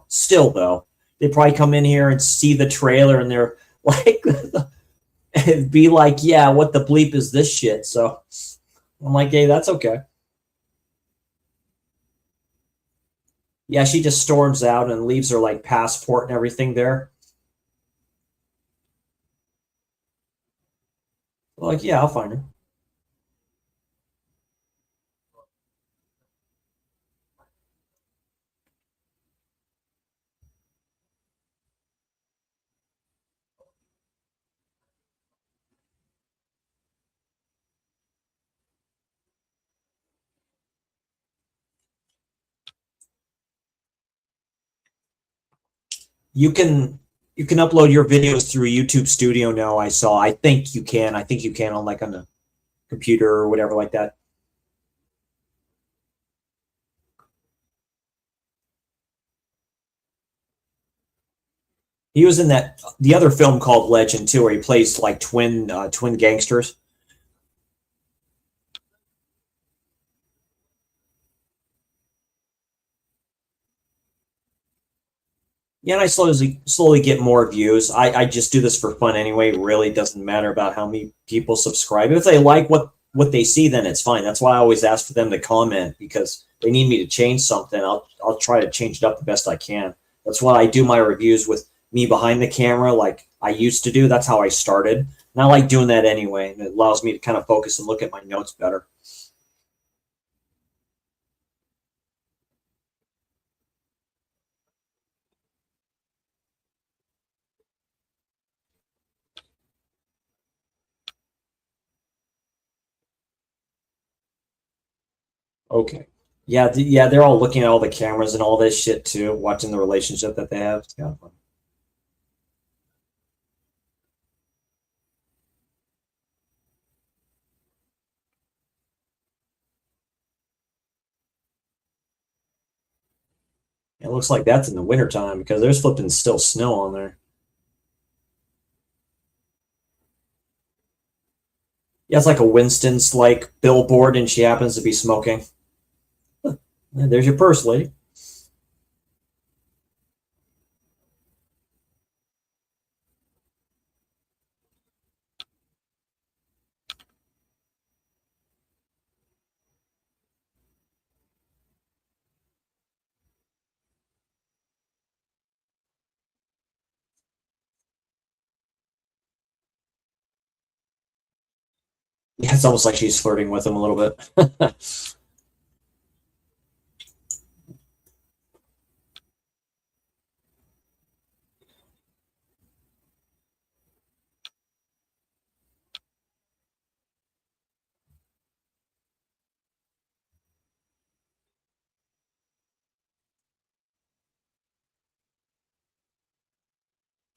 still though, they probably come in here and see the trailer and they're like, it'd be like, yeah, what the bleep is this shit? So I'm like, hey, that's okay. Yeah, she just storms out and leaves her like passport and everything there. Like, yeah, I'll find her. You can upload your videos through YouTube Studio now. I saw. I think you can. I think you can on like on a computer or whatever like that. He was in that the other film called Legend too, where he plays like twin gangsters. Yeah, and I slowly get more views. I just do this for fun anyway. It really doesn't matter about how many people subscribe. If they like what they see, then it's fine. That's why I always ask for them to comment because they need me to change something. I'll try to change it up the best I can. That's why I do my reviews with me behind the camera, like I used to do. That's how I started, and I like doing that anyway. And it allows me to kind of focus and look at my notes better. Okay. Yeah, yeah, they're all looking at all the cameras and all this shit too, watching the relationship that they have. It's kind of fun. It looks like that's in the wintertime because there's flipping still snow on there. Yeah, it's like a Winston's like billboard, and she happens to be smoking. There's your purse, lady. Yeah, it's almost like she's flirting with him a little bit.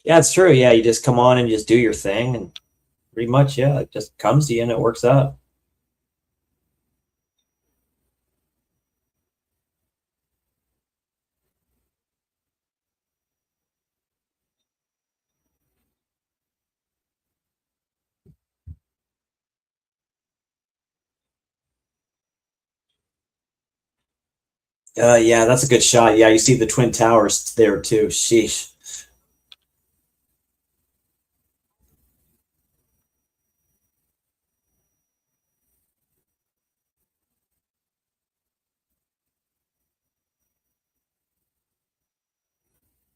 Yeah, it's true. Yeah, you just come on and just do your thing, and pretty much, yeah, it just comes to you and it works out. Yeah, that's a good shot. Yeah, you see the Twin Towers there too. Sheesh.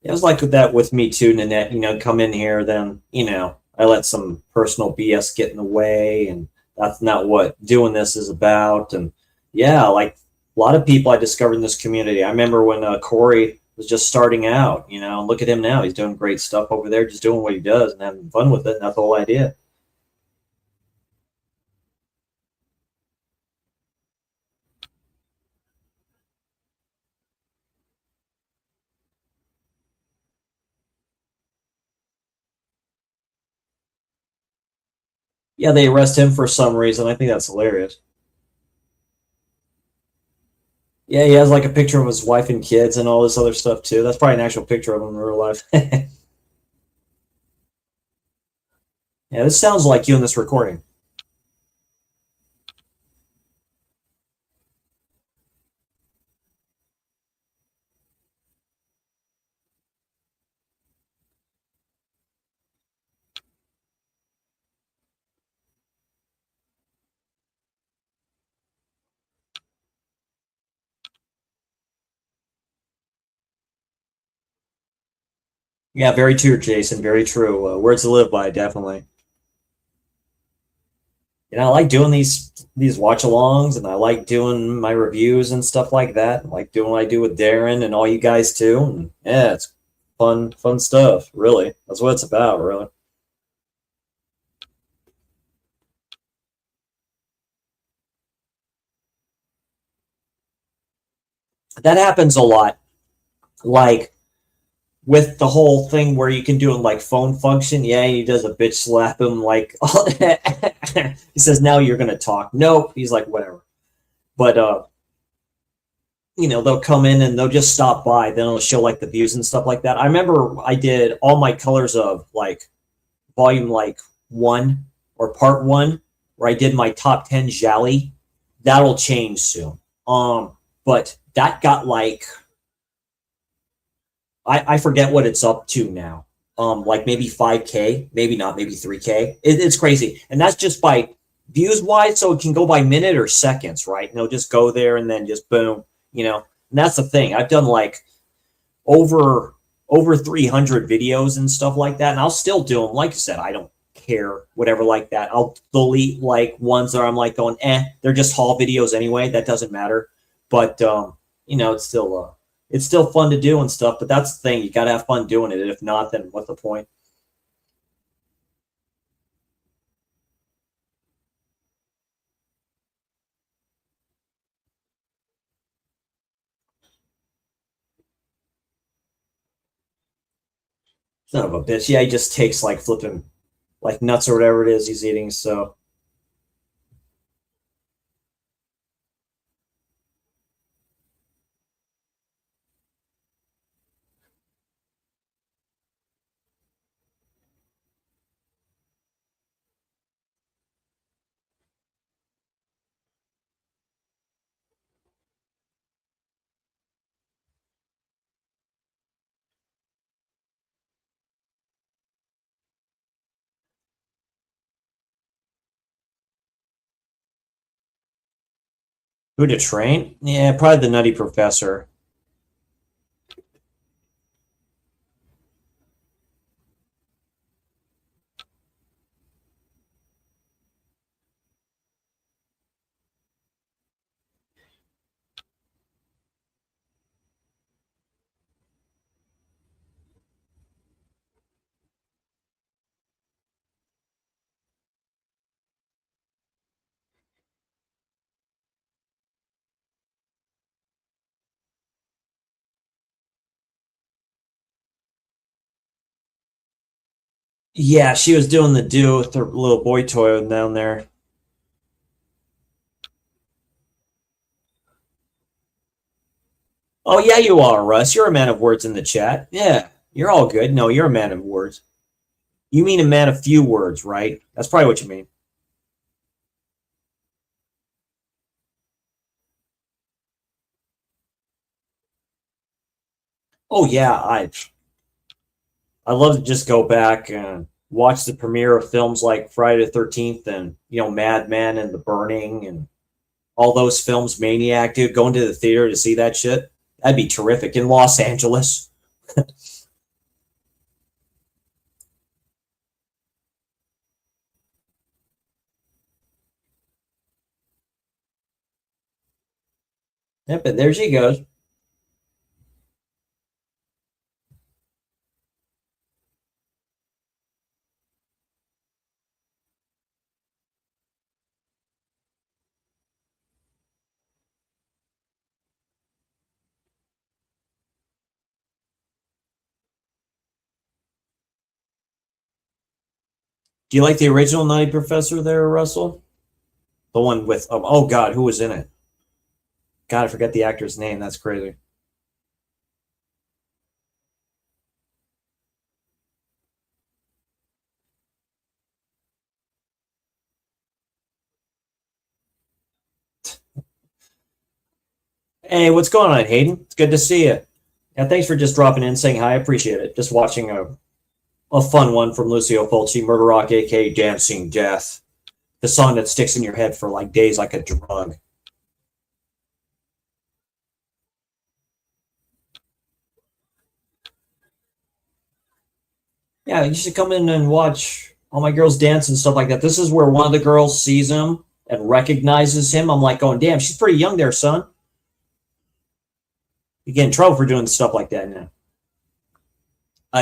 It was like that with me too, Nanette. Come in here, then I let some personal BS get in the way, and that's not what doing this is about. And yeah, like a lot of people I discovered in this community. I remember when Corey was just starting out. Look at him now; he's doing great stuff over there, just doing what he does and having fun with it. And that's the whole idea. Yeah, they arrest him for some reason. I think that's hilarious. Yeah, he has like a picture of his wife and kids and all this other stuff too. That's probably an actual picture of him in real life. Yeah, this sounds like you in this recording. Yeah, very true, Jason. Very true. Words to live by, definitely. I like doing these watch alongs, and I like doing my reviews and stuff like that. I like doing what I do with Darren and all you guys too. And yeah, it's fun stuff. Really, that's what it's about. Really, that happens a lot. Like with the whole thing where you can do it like phone function. Yeah, he does a bitch slap him like he says, "Now you're gonna talk." Nope. He's like, whatever. But they'll come in and they'll just stop by. Then it'll show like the views and stuff like that. I remember I did all my colors of like volume like one or part one, where I did my top 10 Gialli. That'll change soon. But that got like I forget what it's up to now. Like maybe 5K, maybe not, maybe 3K. It's crazy. And that's just by views wise, so it can go by minute or seconds, right? And it'll just go there and then just boom, you know. And that's the thing. I've done like over over 300 videos and stuff like that, and I'll still do them. Like I said, I don't care, whatever, like that. I'll delete like ones that I'm like going, they're just haul videos anyway. That doesn't matter. But it's still fun to do and stuff. But that's the thing, you got to have fun doing it. If not, then what's the point? Son of a bitch. Yeah, he just takes like flipping like nuts or whatever it is he's eating. So who to train? Yeah, probably the Nutty Professor. Yeah, she was doing the do with her little boy toy down there. Oh yeah, you are, Russ. You're a man of words in the chat. Yeah, you're all good. No, you're a man of words. You mean a man of few words, right? That's probably what you mean. Oh yeah, I love to just go back and watch the premiere of films like Friday the 13th and Mad Men and The Burning and all those films. Maniac, dude, going to the theater to see that shit. That'd be terrific in Los Angeles. Yep, and there she goes. Do you like the original Nutty Professor there, Russell? The one with oh god, who was in it? God, I forget the actor's name. That's crazy. Hey, what's going on, Hayden? It's good to see you. Yeah, thanks for just dropping in, saying hi. I appreciate it. Just watching a fun one from Lucio Fulci, Murder Rock, aka Dancing Death. The song that sticks in your head for like days like a drug. Yeah, you should come in and watch all my girls dance and stuff like that. This is where one of the girls sees him and recognizes him. I'm like going, damn, she's pretty young there, son. You get in trouble for doing stuff like that now.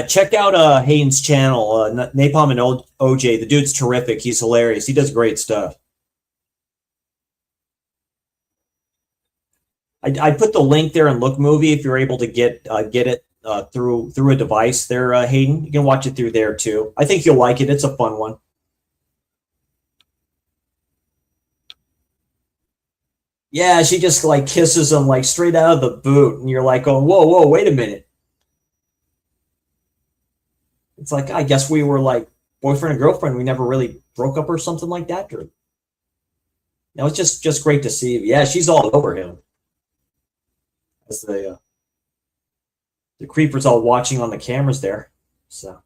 Check out Hayden's channel, Napalm and OJ. The dude's terrific. He's hilarious. He does great stuff. I put the link there in Look Movie if you're able to get it through a device there, Hayden. You can watch it through there too. I think you'll like it. It's a fun one. Yeah, she just like kisses him like straight out of the boot, and you're like, "Oh, whoa, wait a minute." It's like I guess we were like boyfriend and girlfriend. We never really broke up or something like that. Or no, it's just great to see. Yeah, she's all over him as the creeper's all watching on the cameras there. So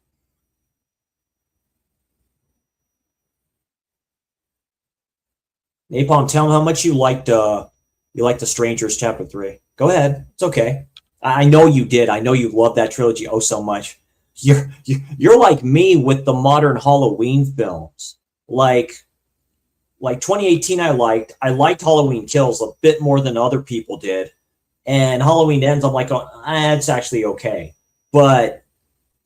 Napalm, tell him how much you liked The Strangers Chapter 3. Go ahead. It's okay. I know you did. I know you love that trilogy oh so much. You're like me with the modern Halloween films. Like 2018 I liked Halloween Kills a bit more than other people did. And Halloween Ends, I'm like, oh, it's actually okay. But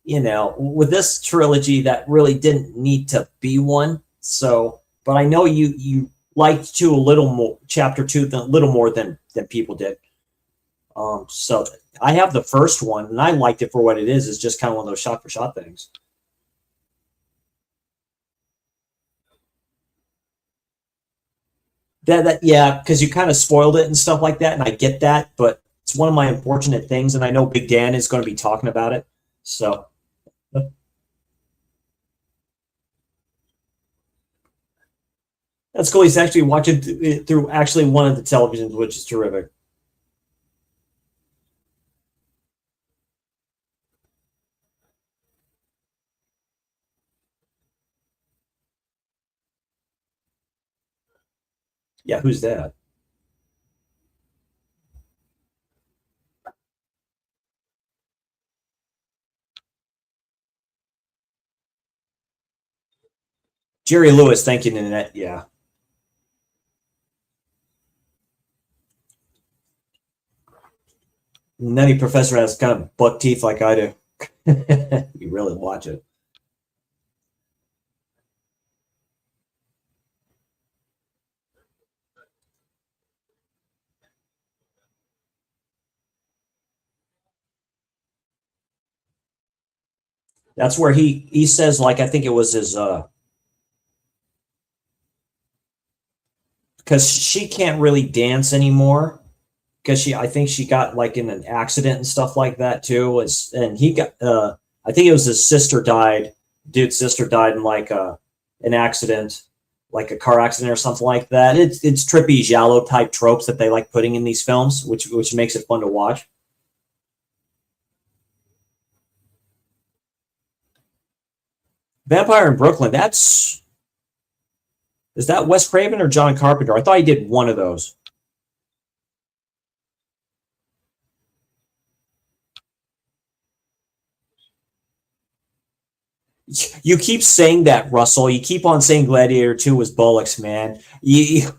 with this trilogy, that really didn't need to be one. So, but I know you liked two a little more, chapter two, a little more than people did. So I have the first one, and I liked it for what it is. It's just kind of one of those shot for shot things. That yeah, because you kind of spoiled it and stuff like that, and I get that, but it's one of my unfortunate things, and I know Big Dan is going to be talking about it. So that's cool. He's actually watching through actually one of the televisions, which is terrific. Yeah, who's that? Jerry Lewis, thank you, Nanette. Yeah. Nutty Professor has kind of buck teeth like I do. You really watch it. That's where he says, like, I think it was his because she can't really dance anymore because I think she got like in an accident and stuff like that too. And he got I think it was his sister died. Dude's sister died in like an accident, like a car accident or something like that. It's trippy giallo type tropes that they like putting in these films, which makes it fun to watch. Vampire in Brooklyn. Is that Wes Craven or John Carpenter? I thought he did one of those. You keep saying that, Russell. You keep on saying Gladiator 2 was bollocks, man. You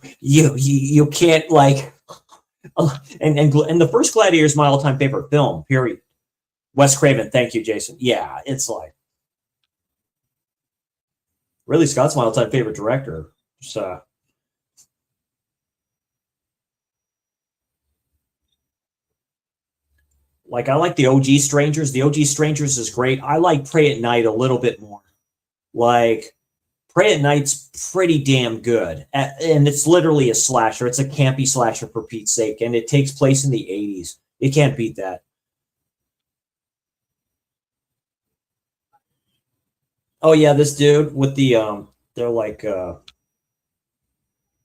can't like and the first Gladiator is my all-time favorite film, period. Wes Craven, thank you, Jason. Yeah, it's like Ridley Scott's my all-time favorite director. So like I like the OG Strangers. The OG Strangers is great. I like Pray at Night a little bit more. Like Prey at Night's pretty damn good, and it's literally a slasher. It's a campy slasher for Pete's sake, and it takes place in the 80s. You can't beat that. Oh yeah, this dude with the they're like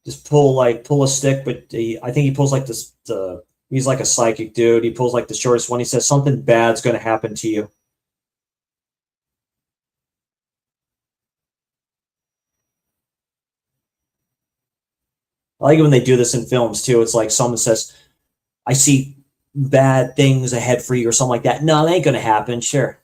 just pull a stick, but I think he pulls like this. He's like a psychic dude. He pulls like the shortest one. He says something bad's going to happen to you. I like it when they do this in films too. It's like someone says, "I see bad things ahead for you," or something like that. No, that ain't going to happen. Sure.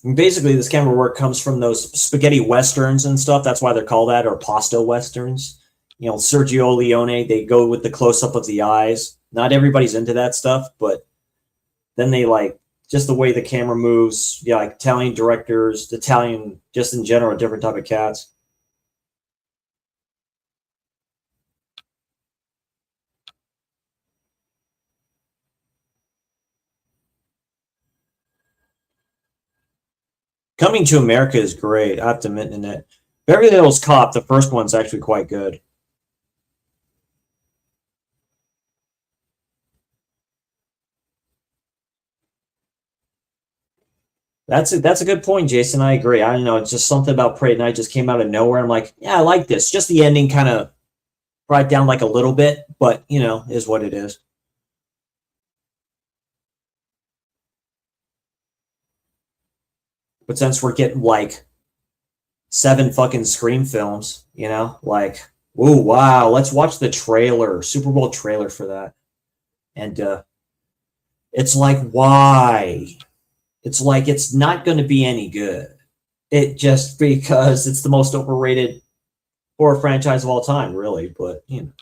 And basically, this camera work comes from those spaghetti westerns and stuff. That's why they're called that, or pasta westerns. You know, Sergio Leone. They go with the close up of the eyes. Not everybody's into that stuff, but then they like just the way the camera moves. Yeah, like Italian directors, Italian just in general, different type of cats. Coming to America is great. I have to admit in it. Beverly Hills Cop, the first one's actually quite good. That's a good point, Jason. I agree. I don't know. It's just something about Prey at Night just came out of nowhere. I'm like, yeah, I like this. Just the ending kind of brought it down like a little bit, but you know, is what it is. But since we're getting like 7 fucking Scream films, you know, like, oh wow, let's watch the trailer, Super Bowl trailer for that. And it's like, why? It's like it's not going to be any good. It just because it's the most overrated horror franchise of all time, really. But you know,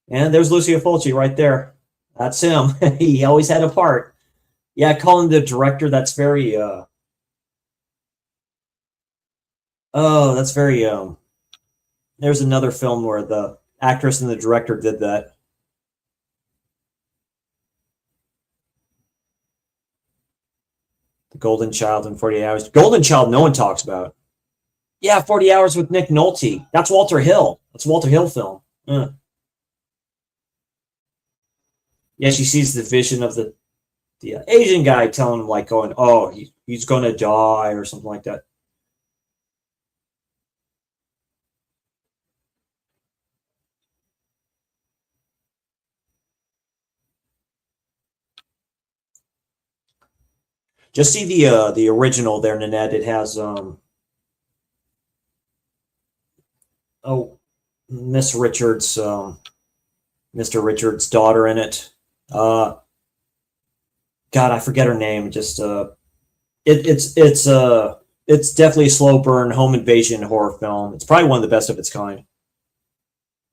and there's Lucio Fulci right there. That's him. He always had a part. Yeah, calling the director. That's very. Oh, that's very. There's another film where the actress and the director did that. The Golden Child in 48 Hours. Golden Child, no one talks about. Yeah, 40 Hours with Nick Nolte. That's Walter Hill. That's a Walter Hill film. Yeah. Yeah, she sees the vision of the Asian guy telling him like going, "Oh, he's gonna die" or something like that. Just see the original there, Nanette. It has oh Miss Richards, Mr. Richards' daughter in it. Uh, God, I forget her name. Just it's definitely a slow burn home invasion horror film. It's probably one of the best of its kind.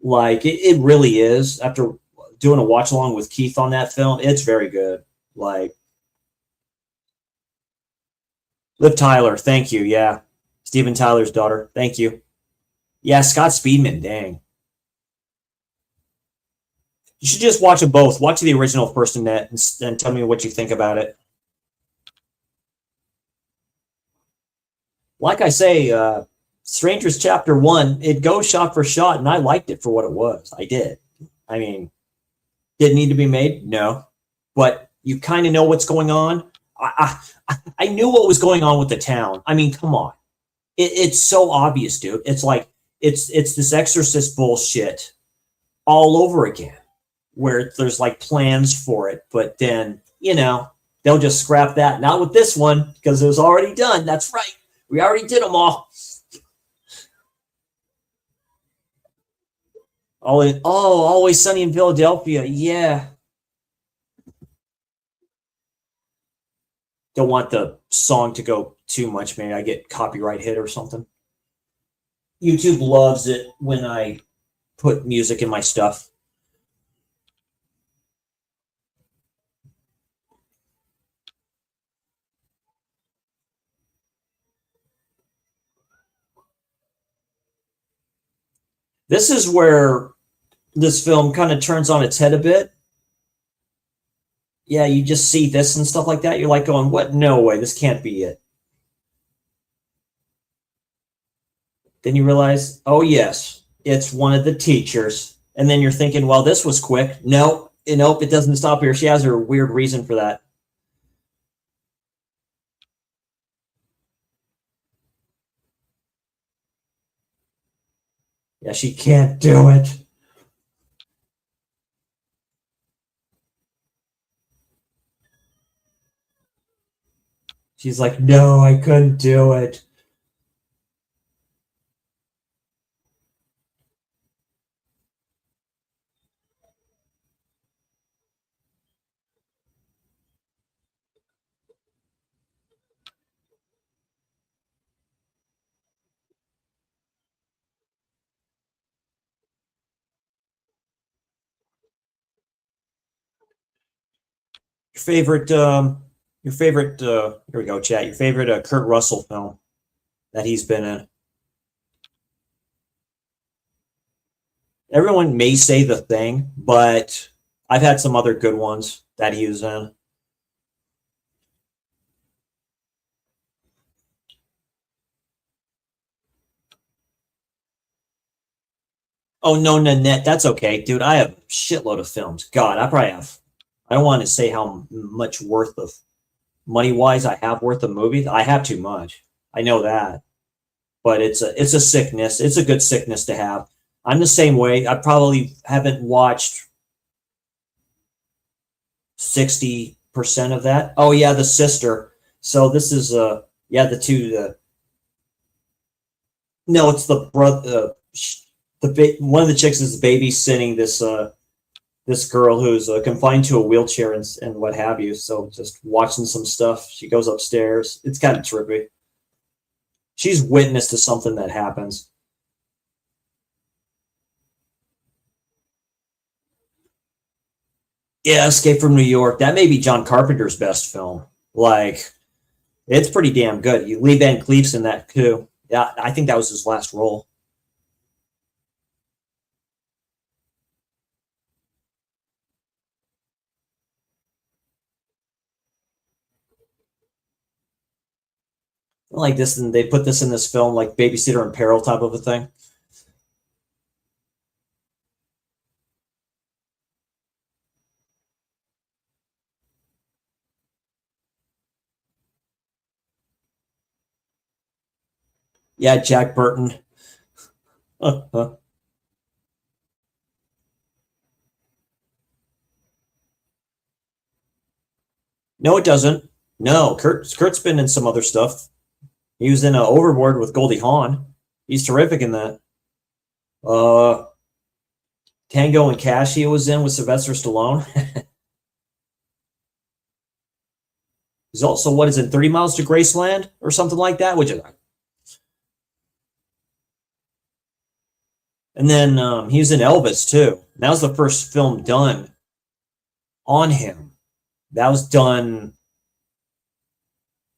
Like it really is. After doing a watch along with Keith on that film, it's very good. Like Liv Tyler, thank you. Yeah, Steven Tyler's daughter. Thank you. Yeah, Scott Speedman. Dang, you should just watch them both. Watch the original first, Annette, and tell me what you think about it. Like I say, Strangers Chapter One, it goes shot for shot, and I liked it for what it was. I did. I mean, did it need to be made? No, but you kind of know what's going on. I knew what was going on with the town. I mean, come on, it's so obvious, dude. It's like it's this Exorcist bullshit all over again, where there's like plans for it, but then you know they'll just scrap that. Not with this one because it was already done. That's right. We already did them all. Always Sunny in Philadelphia. Yeah. Don't want the song to go too much. Maybe I get copyright hit or something. YouTube loves it when I put music in my stuff. This is where this film kind of turns on its head a bit. Yeah, you just see this and stuff like that. You're like going, what? No way, this can't be it. Then you realize, oh, yes, it's one of the teachers. And then you're thinking, well, this was quick. Nope, nope, it doesn't stop here. She has her weird reason for that. Yeah, she can't do it. She's like, no, I couldn't do it. Your favorite, here we go, chat. Your favorite Kurt Russell film that he's been in. Everyone may say The Thing, but I've had some other good ones that he was in. Oh no, Nanette, that's okay, dude. I have a shitload of films. God, I probably have. I don't want to say how much worth of money wise I have worth of movies. I have too much. I know that, but it's a sickness. It's a good sickness to have. I'm the same way. I probably haven't watched 60% of that. Oh yeah, The Sister. So this is yeah, the two no, it's the brother one of the chicks is babysitting this girl who's confined to a wheelchair and what have you. So just watching some stuff. She goes upstairs. It's kind of trippy. She's witness to something that happens. Yeah, Escape from New York. That may be John Carpenter's best film. Like, it's pretty damn good. Lee Van Cleef's in that too. Yeah, I think that was his last role. Like this, and they put this in this film, like Babysitter in Peril type of a thing. Yeah, Jack Burton. No, it doesn't. No, Kurt's been in some other stuff. He was in Overboard with Goldie Hawn. He's terrific in that. Uh, Tango and Cash he was in with Sylvester Stallone. He's also what is it, 30 Miles to Graceland or something like that, which is, and then he was in Elvis too. That was the first film done on him. That was done.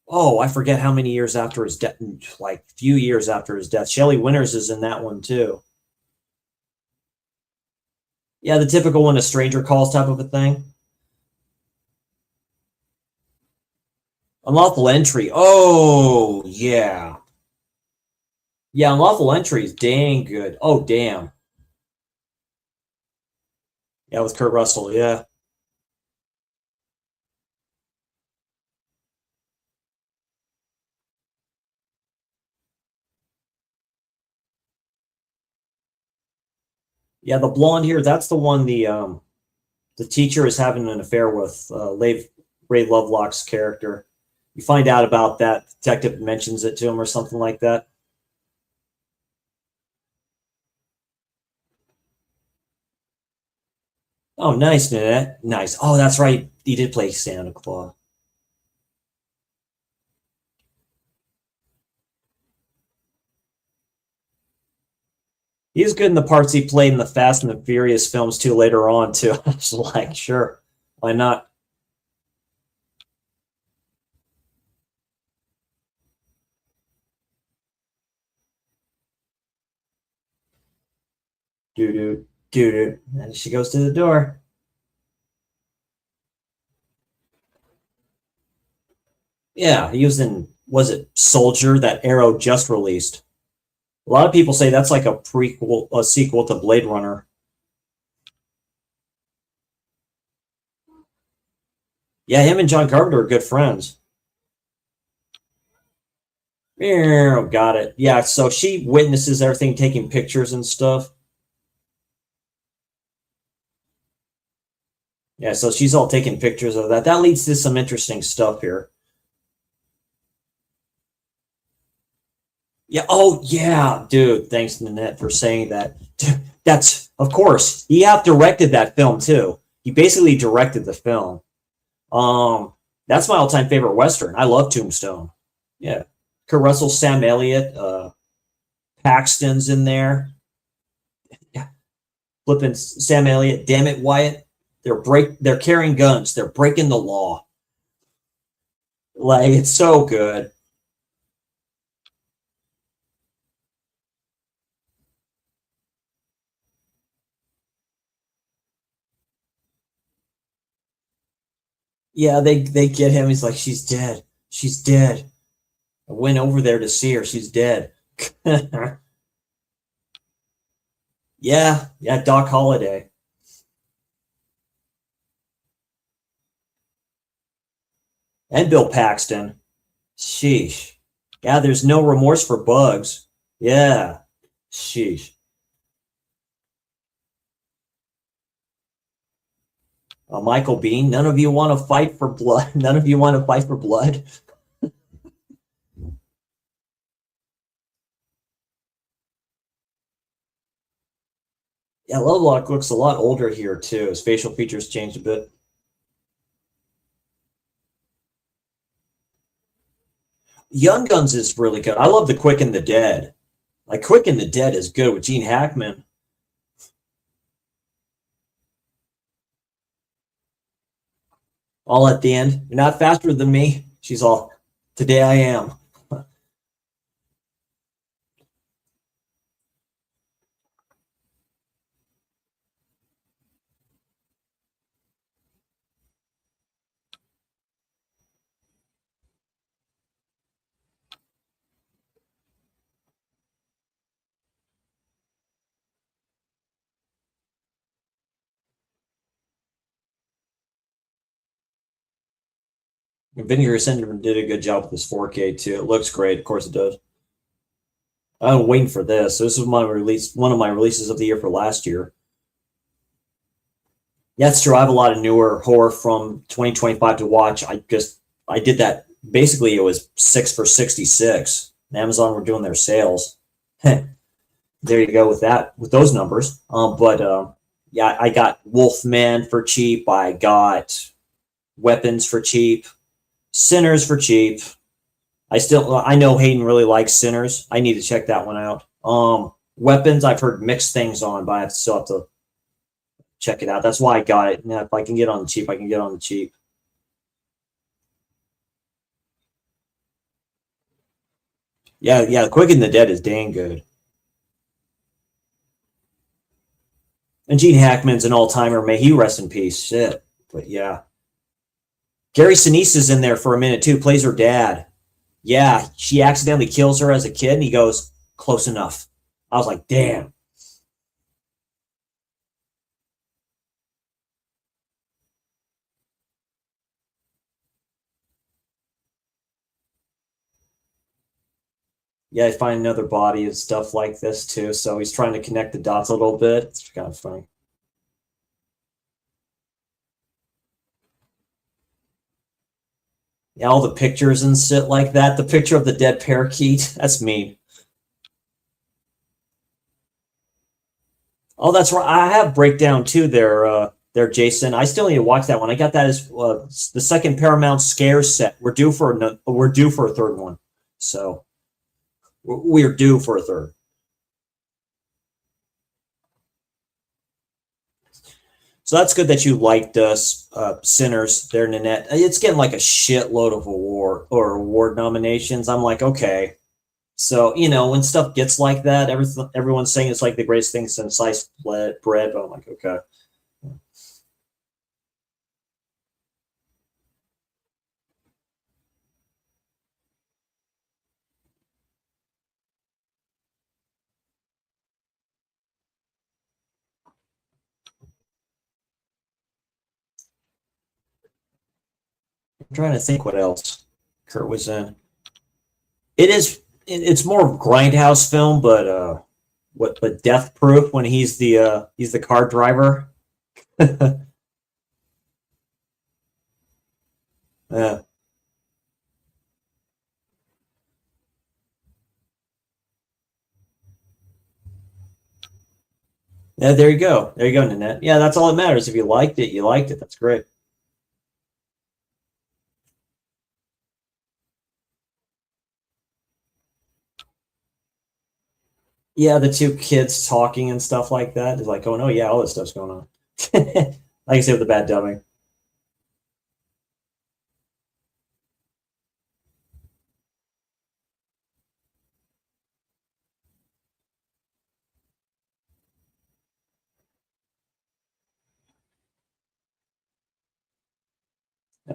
Oh, I forget how many years after his death, like a few years after his death. Shelley Winters is in that one too. Yeah, the typical one, a stranger calls type of a thing. Unlawful entry. Oh, yeah. Yeah, unlawful entry is dang good. Oh, damn. Yeah, with Kurt Russell. Yeah. Yeah, the blonde here, that's the one the teacher is having an affair with Ray Lovelock's character. You find out about that. The detective mentions it to him or something like that. Oh, nice, Nanette. Nice. Oh, that's right. He did play Santa Claus. He was good in the parts he played in the Fast and the Furious films too later on too. I was like, sure, why not? Do do do do, and she goes to the door. Yeah, he was in, was it Soldier, that Arrow just released? A lot of people say that's like a prequel, a sequel to Blade Runner. Yeah, him and John Carpenter are good friends. Yeah, got it. Yeah, so she witnesses everything, taking pictures and stuff. Yeah, so she's all taking pictures of that. That leads to some interesting stuff here. Yeah. Oh, yeah, dude. Thanks, Nanette, for saying that. That's, of course, he half directed that film too. He basically directed the film. Um, that's my all-time favorite Western. I love Tombstone. Yeah. Kurt Russell, Sam Elliott, Paxton's in there. Yeah. Flipping Sam Elliott. Damn it, Wyatt. They're carrying guns. They're breaking the law. Like, it's so good. Yeah, they get him. He's like, she's dead. She's dead. I went over there to see her. She's dead. Yeah, yeah, Doc Holliday. And Bill Paxton. Sheesh. Yeah, there's no remorse for bugs. Yeah. Sheesh. Michael Bean, none of you want to fight for blood. None of you want to fight for blood. Yeah, Lovelock looks a lot older here too. His facial features changed a bit. Young Guns is really good. I love The Quick and the Dead. Like, Quick and the Dead is good with Gene Hackman. All at the end. You're not faster than me. She's all, today I am. Vinegar Syndrome did a good job with this 4K too. It looks great. Of course it does. I'm waiting for this. This is my release, one of my releases of the year for last year. Yeah, it's true. I have a lot of newer horror from 2025 to watch. I did that. Basically, it was 6 for 66. Amazon were doing their sales. There you go with that, with those numbers. But yeah, I got Wolfman for cheap. I got Weapons for cheap. Sinners for cheap. I know Hayden really likes Sinners. I need to check that one out. Weapons, I've heard mixed things on, but I still have to check it out. That's why I got it. Now, if I can get on the cheap, I can get on the cheap. Yeah, yeah. Quick and the Dead is dang good. And Gene Hackman's an all-timer. May he rest in peace. Shit. But yeah. Gary Sinise is in there for a minute too. Plays her dad. Yeah, she accidentally kills her as a kid, and he goes, close enough. I was like, damn. Yeah, I find another body and stuff like this too. So he's trying to connect the dots a little bit. It's kind of funny. Yeah, all the pictures and shit like that. The picture of the dead parakeet. That's me. Oh, that's right. I have breakdown too there, Jason. I still need to watch that one. I got that as the second Paramount Scares set. We're due for a third one. So we're due for a third. So that's good that you liked us, Sinners there, Nanette. It's getting like a shitload of award nominations. I'm like, okay. So, when stuff gets like that, everyone's saying it's like the greatest thing since sliced bread. But I'm like, okay. I'm trying to think what else Kurt was in. It's more grindhouse film, but but Death Proof when he's the car driver. Yeah. Yeah, there you go. There you go, Nanette. Yeah, that's all that matters. If you liked it, you liked it. That's great. Yeah, the two kids talking and stuff like that is like, oh no, yeah, all this stuff's going on. Like I said with the bad dubbing.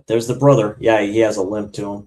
There's the brother. Yeah, he has a limp to him.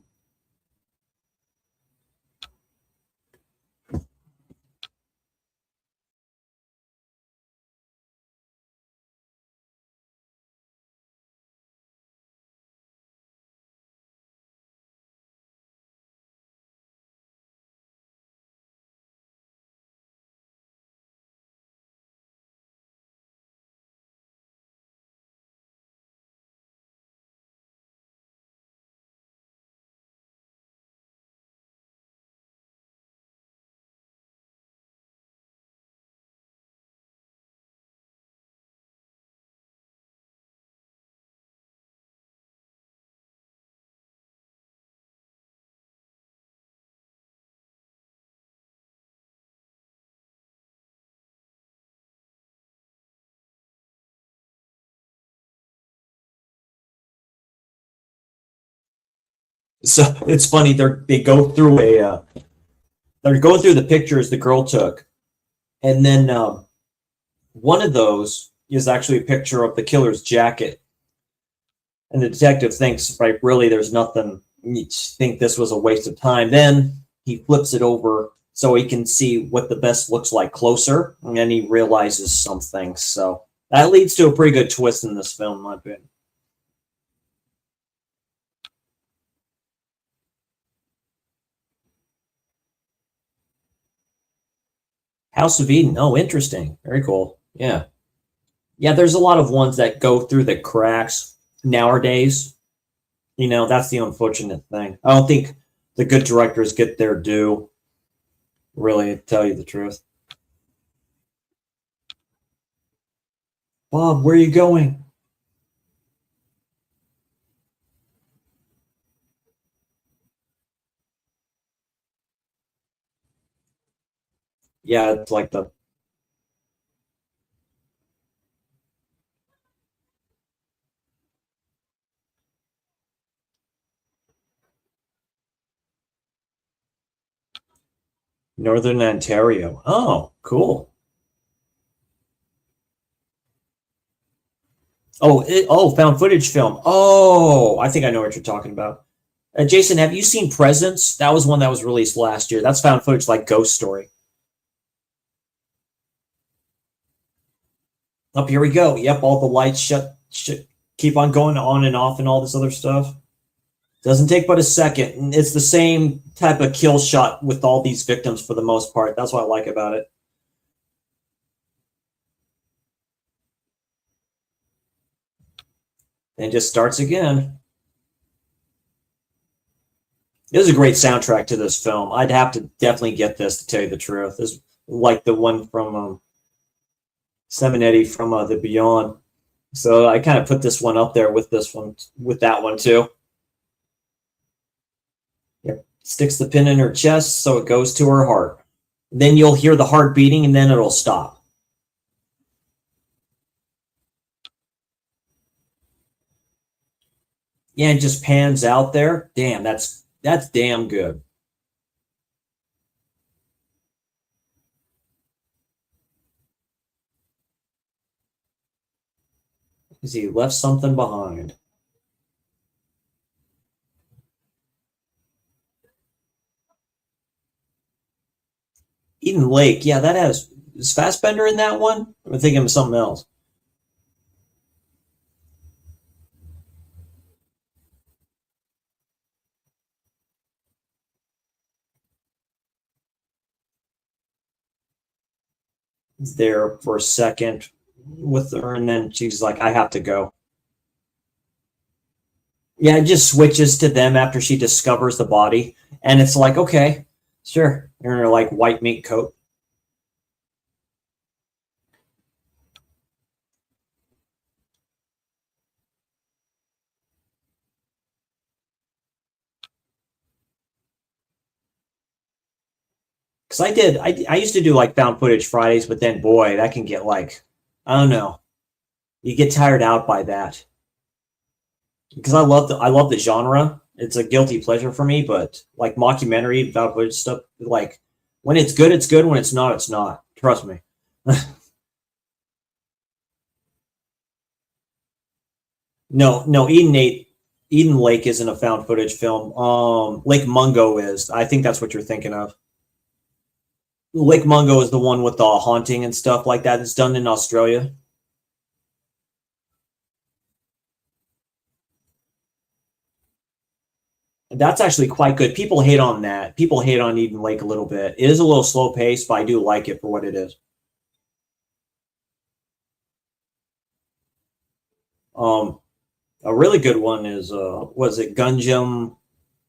So it's funny. They're going through the pictures the girl took, and then one of those is actually a picture of the killer's jacket. And the detective thinks, right, really, there's nothing. You think this was a waste of time. Then he flips it over so he can see what the best looks like closer, and then he realizes something. So that leads to a pretty good twist in this film, in my opinion. House of Eden. Oh, interesting. Very cool. Yeah. Yeah, there's a lot of ones that go through the cracks nowadays. That's the unfortunate thing. I don't think the good directors get their due, really, to tell you the truth. Bob, where are you going? Yeah, it's like the Northern Ontario. Oh, cool. Oh, found footage film. Oh, I think I know what you're talking about. Jason, have you seen Presence? That was one that was released last year. That's found footage like Ghost Story. Up here we go. Yep, all the lights keep on going on and off and all this other stuff. Doesn't take but a second. It's the same type of kill shot with all these victims for the most part. That's what I like about it. And it just starts again. This is a great soundtrack to this film. I'd have to definitely get this to tell you the truth. This is like the one from Seminetti from The Beyond. So I kind of put this one up there with this one, with that one too. Yep. Sticks the pin in her chest so it goes to her heart. Then you'll hear the heart beating and then it'll stop. Yeah, it just pans out there. Damn, that's damn good. Because he left something behind. Eden Lake, yeah, that has is Fassbender in that one? I'm thinking of something else. He's there for a second with her, and then she's like, "I have to go." Yeah, it just switches to them after she discovers the body, and it's like, okay, sure, you're in her like white mink coat. Because I used to do like found footage Fridays, but then boy, that can get like, I don't know, you get tired out by that. Because I love the genre. It's a guilty pleasure for me, but like mockumentary found footage stuff, like when it's good, it's good. When it's not, it's not. Trust me. No, no, Eden Lake isn't a found footage film. Lake Mungo is. I think that's what you're thinking of. Lake Mungo is the one with the haunting and stuff like that. It's done in Australia. That's actually quite good. People hate on that. People hate on Eden Lake a little bit. It is a little slow paced, but I do like it for what it is. Um, a really good one is was it Gungeon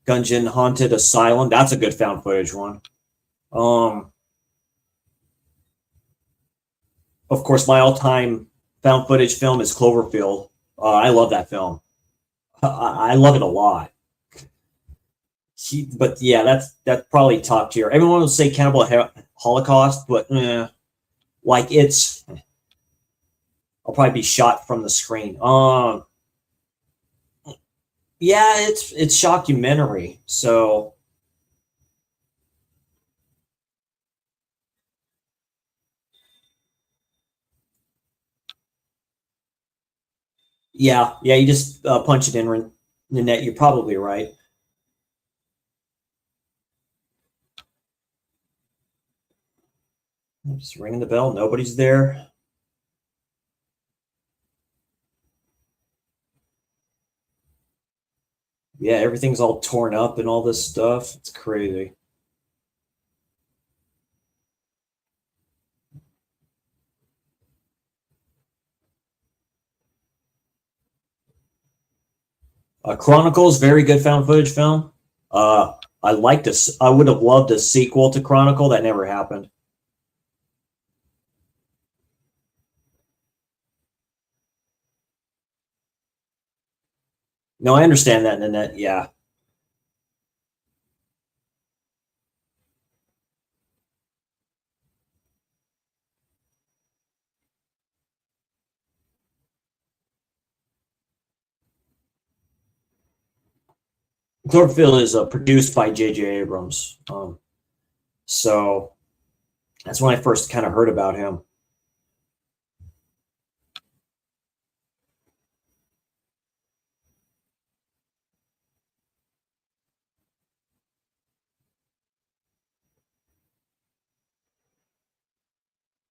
Haunted Asylum? That's a good found footage one. Um, of course, my all time found footage film is Cloverfield. I love that film. I love it a lot. But yeah, that's probably top tier. Everyone will say Cannibal Holocaust, but like it's, I'll probably be shot from the screen. Yeah, it's shockumentary. So yeah, yeah, you just punch it in the net. You're probably right. I'm just ringing the bell. Nobody's there. Yeah, everything's all torn up and all this stuff. It's crazy. Chronicles, very good found footage film. I like this. I would have loved a sequel to Chronicle. That never happened. No, I understand that, Nanette. Yeah. Cloverfield is produced by J.J. Abrams. So that's when I first kind of heard about him.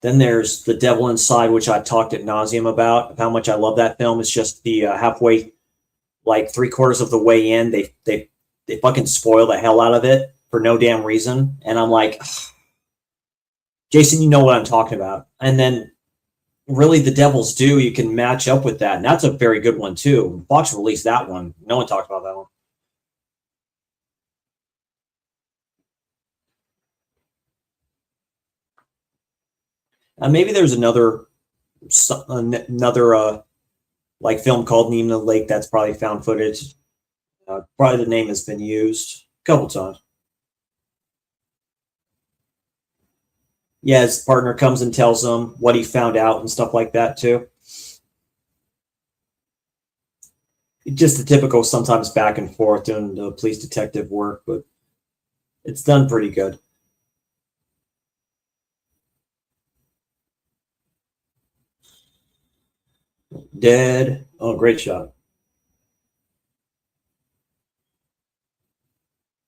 Then there's The Devil Inside, which I talked at nauseum about how much I love that film. It's just the halfway, like three-quarters of the way in, they fucking spoil the hell out of it for no damn reason, and I'm like, Jason, you know what I'm talking about. And then really, The Devil's Due, you can match up with that, and that's a very good one too. Fox released that one. No one talked about that one. Maybe there's another like film called Nemo Lake that's probably found footage. Probably the name has been used a couple times. Yeah, his partner comes and tells him what he found out and stuff like that too. Just the typical, sometimes back and forth doing the police detective work, but it's done pretty good. Dead. Oh, great shot.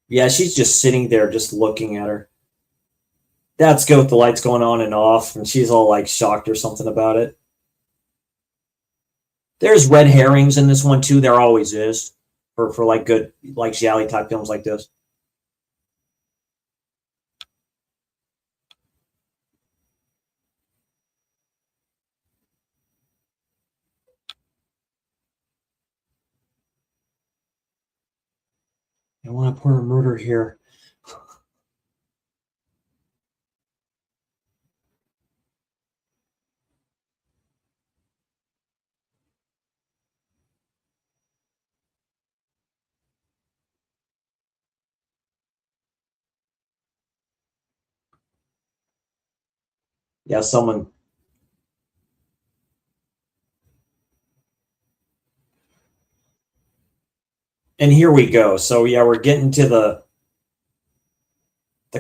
Yeah, she's just sitting there, just looking at her. That's good with the lights going on and off, and she's all like shocked or something about it. There's red herrings in this one too. There always is for like good like Gialli type films like this. I want to put a murder here. Yeah, someone. And here we go. So yeah, we're getting to the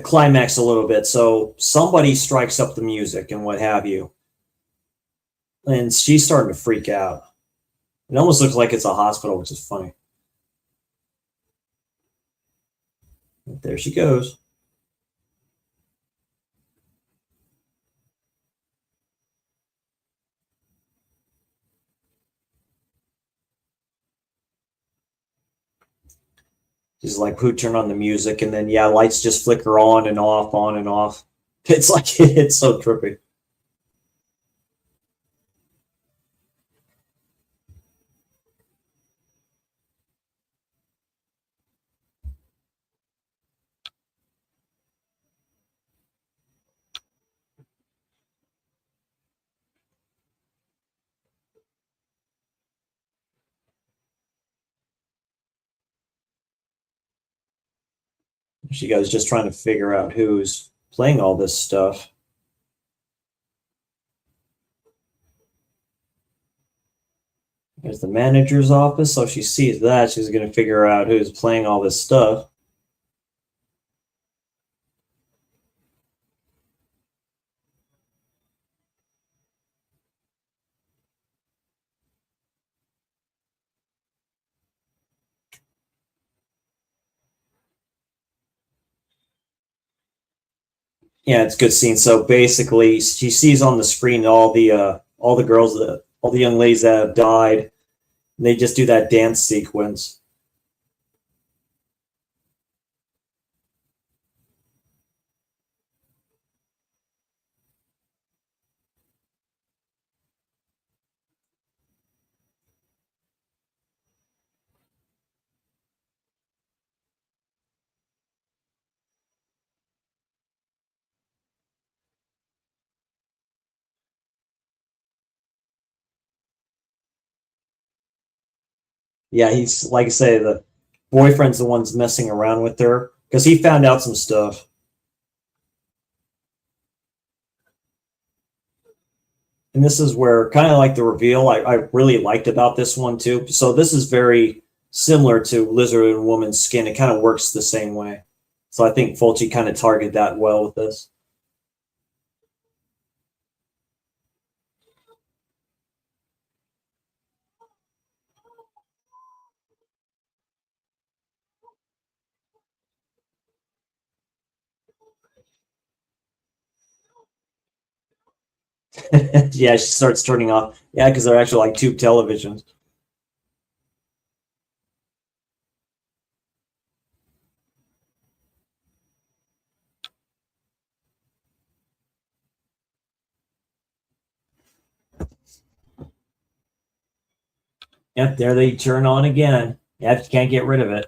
climax a little bit. So somebody strikes up the music and what have you, and she's starting to freak out. It almost looks like it's a hospital, which is funny. But there she goes. She's like, who turned on the music? And then yeah, lights just flicker on and off, on and off. It's like it's so trippy. She goes just trying to figure out who's playing all this stuff. There's the manager's office, so if she sees that, she's going to figure out who's playing all this stuff. Yeah, it's a good scene. So basically, she sees on the screen all the girls that all the young ladies that have died. And they just do that dance sequence. Yeah, he's like I say, the boyfriend's the one's messing around with her because he found out some stuff. And this is where kind of like the reveal I really liked about this one too. So this is very similar to Lizard and Woman's Skin. It kind of works the same way. So I think Fulci kind of targeted that well with this. Yeah, she starts turning off. Yeah, because they're actually like tube televisions. Yep, there they turn on again. Yep, you can't get rid of it.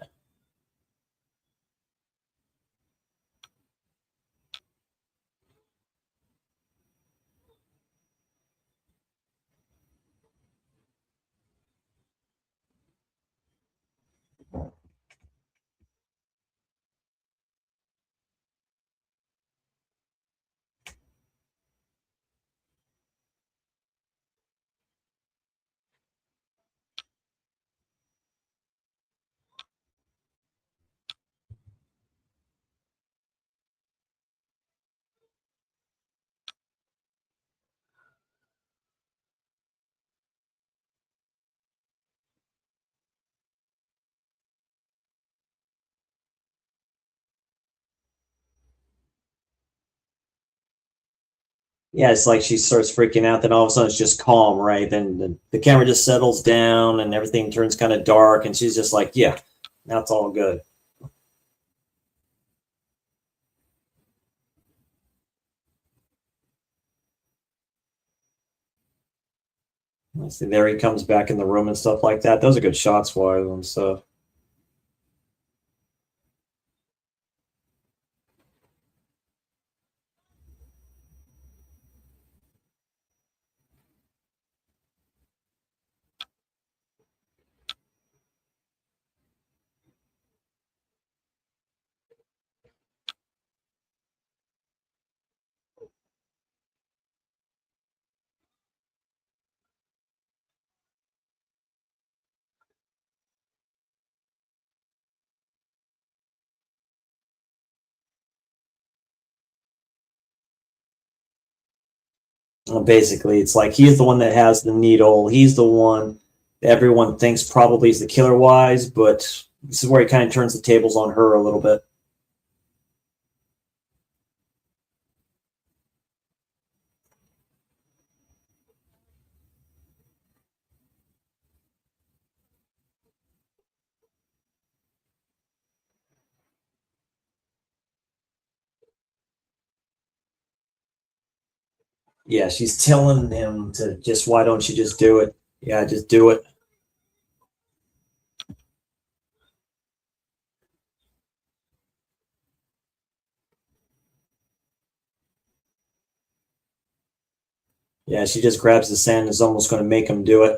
Yeah, it's like she starts freaking out, then all of a sudden it's just calm, right? Then the camera just settles down and everything turns kind of dark, and she's just like, yeah, now it's all good. I see there he comes back in the room and stuff like that. Those are good shots for him and stuff. Basically, it's like he's the one that has the needle. He's the one that everyone thinks probably is the killer wise, but this is where he kind of turns the tables on her a little bit. Yeah, she's telling him to just, why don't you just do it? Yeah, just do it. Yeah, she just grabs the sand and is almost going to make him do it.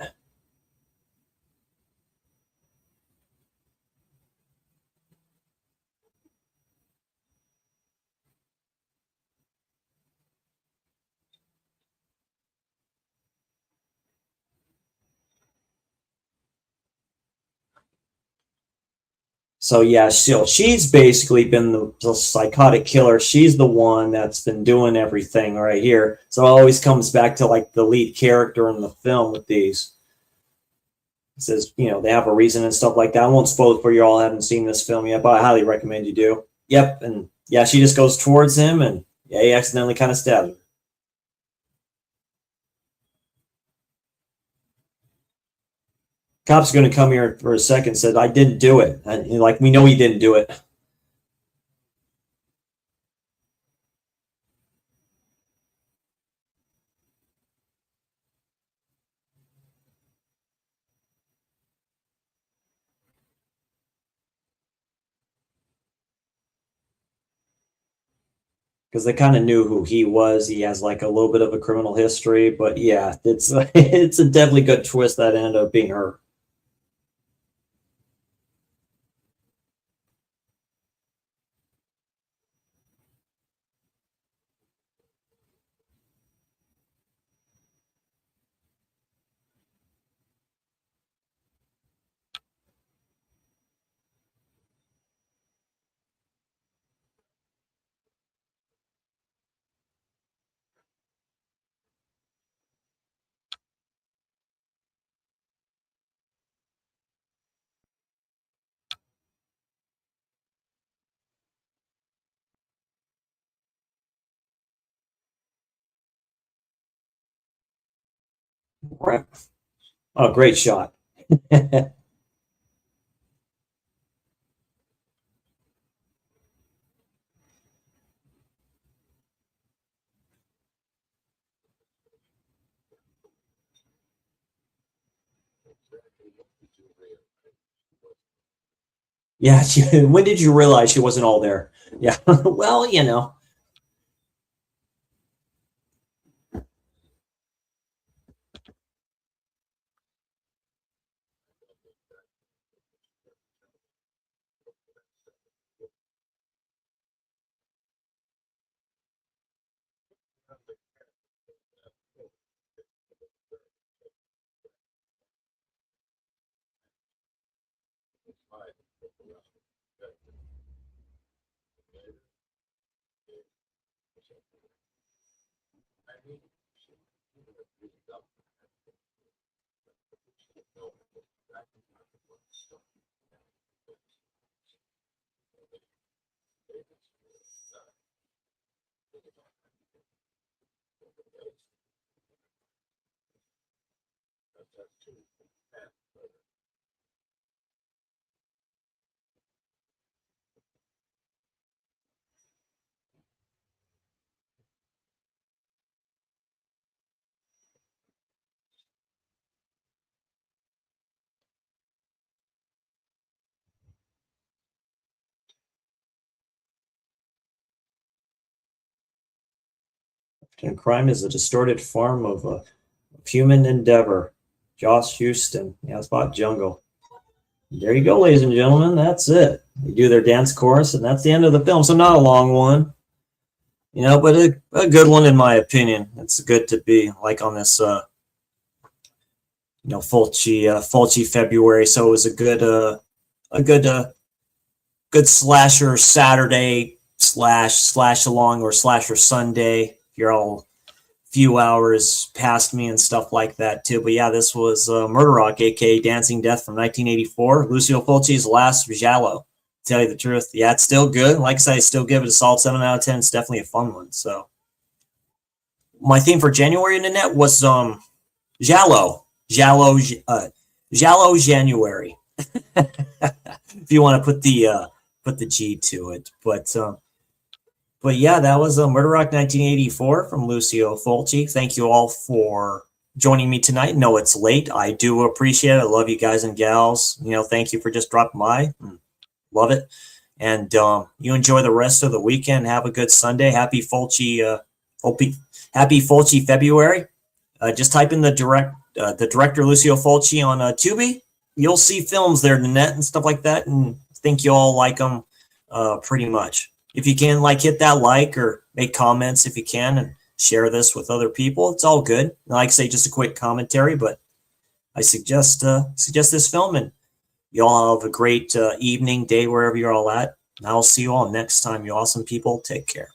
So yeah, she's basically been the psychotic killer. She's the one that's been doing everything right here. So it always comes back to like the lead character in the film with these. It says, they have a reason and stuff like that. I won't spoil it for you all haven't seen this film yet, but I highly recommend you do. Yep, and yeah, she just goes towards him, and yeah, he accidentally kind of stabs her. Cops are going to come here for a second. Said I didn't do it, and like we know he didn't do it. Because they kind of knew who he was. He has like a little bit of a criminal history, but yeah, it's it's a definitely good twist that ended up being her. Right. Oh, great shot. Yeah. When did you realize she wasn't all there? Yeah. Well, And crime is a distorted form of human endeavor. Josh Houston. Yeah, it's about jungle. There you go, ladies and gentlemen. That's it. They do their dance chorus, and that's the end of the film. So not a long one, but a good one in my opinion. It's good to be like on this, Fulci February. So it was a good slasher Saturday slash along or slasher Sunday. You're all few hours past me and stuff like that too. But yeah, this was Murder Rock, aka Dancing Death from 1984. Lucio Fulci's last Giallo. To tell you the truth, yeah, it's still good. Like I said, I still give it a solid 7 out of 10. It's definitely a fun one. So my theme for January in the net was Giallo January. If you want to put the G to it, but yeah, that was Murder Rock 1984 from Lucio Fulci. Thank you all for joining me tonight. No, it's late. I do appreciate it. I love you guys and gals. Thank you for just dropping by. Love it. And you enjoy the rest of the weekend. Have a good Sunday. Happy Fulci February. Just type in the director Lucio Fulci on Tubi. You'll see films there in the net and stuff like that, and think you all like them pretty much. If you can, hit that like or make comments if you can, and share this with other people. It's all good. Like I say, just a quick commentary, but I suggest this film, and you all have a great evening, day, wherever you're all at. And I'll see you all next time, you awesome people. Take care.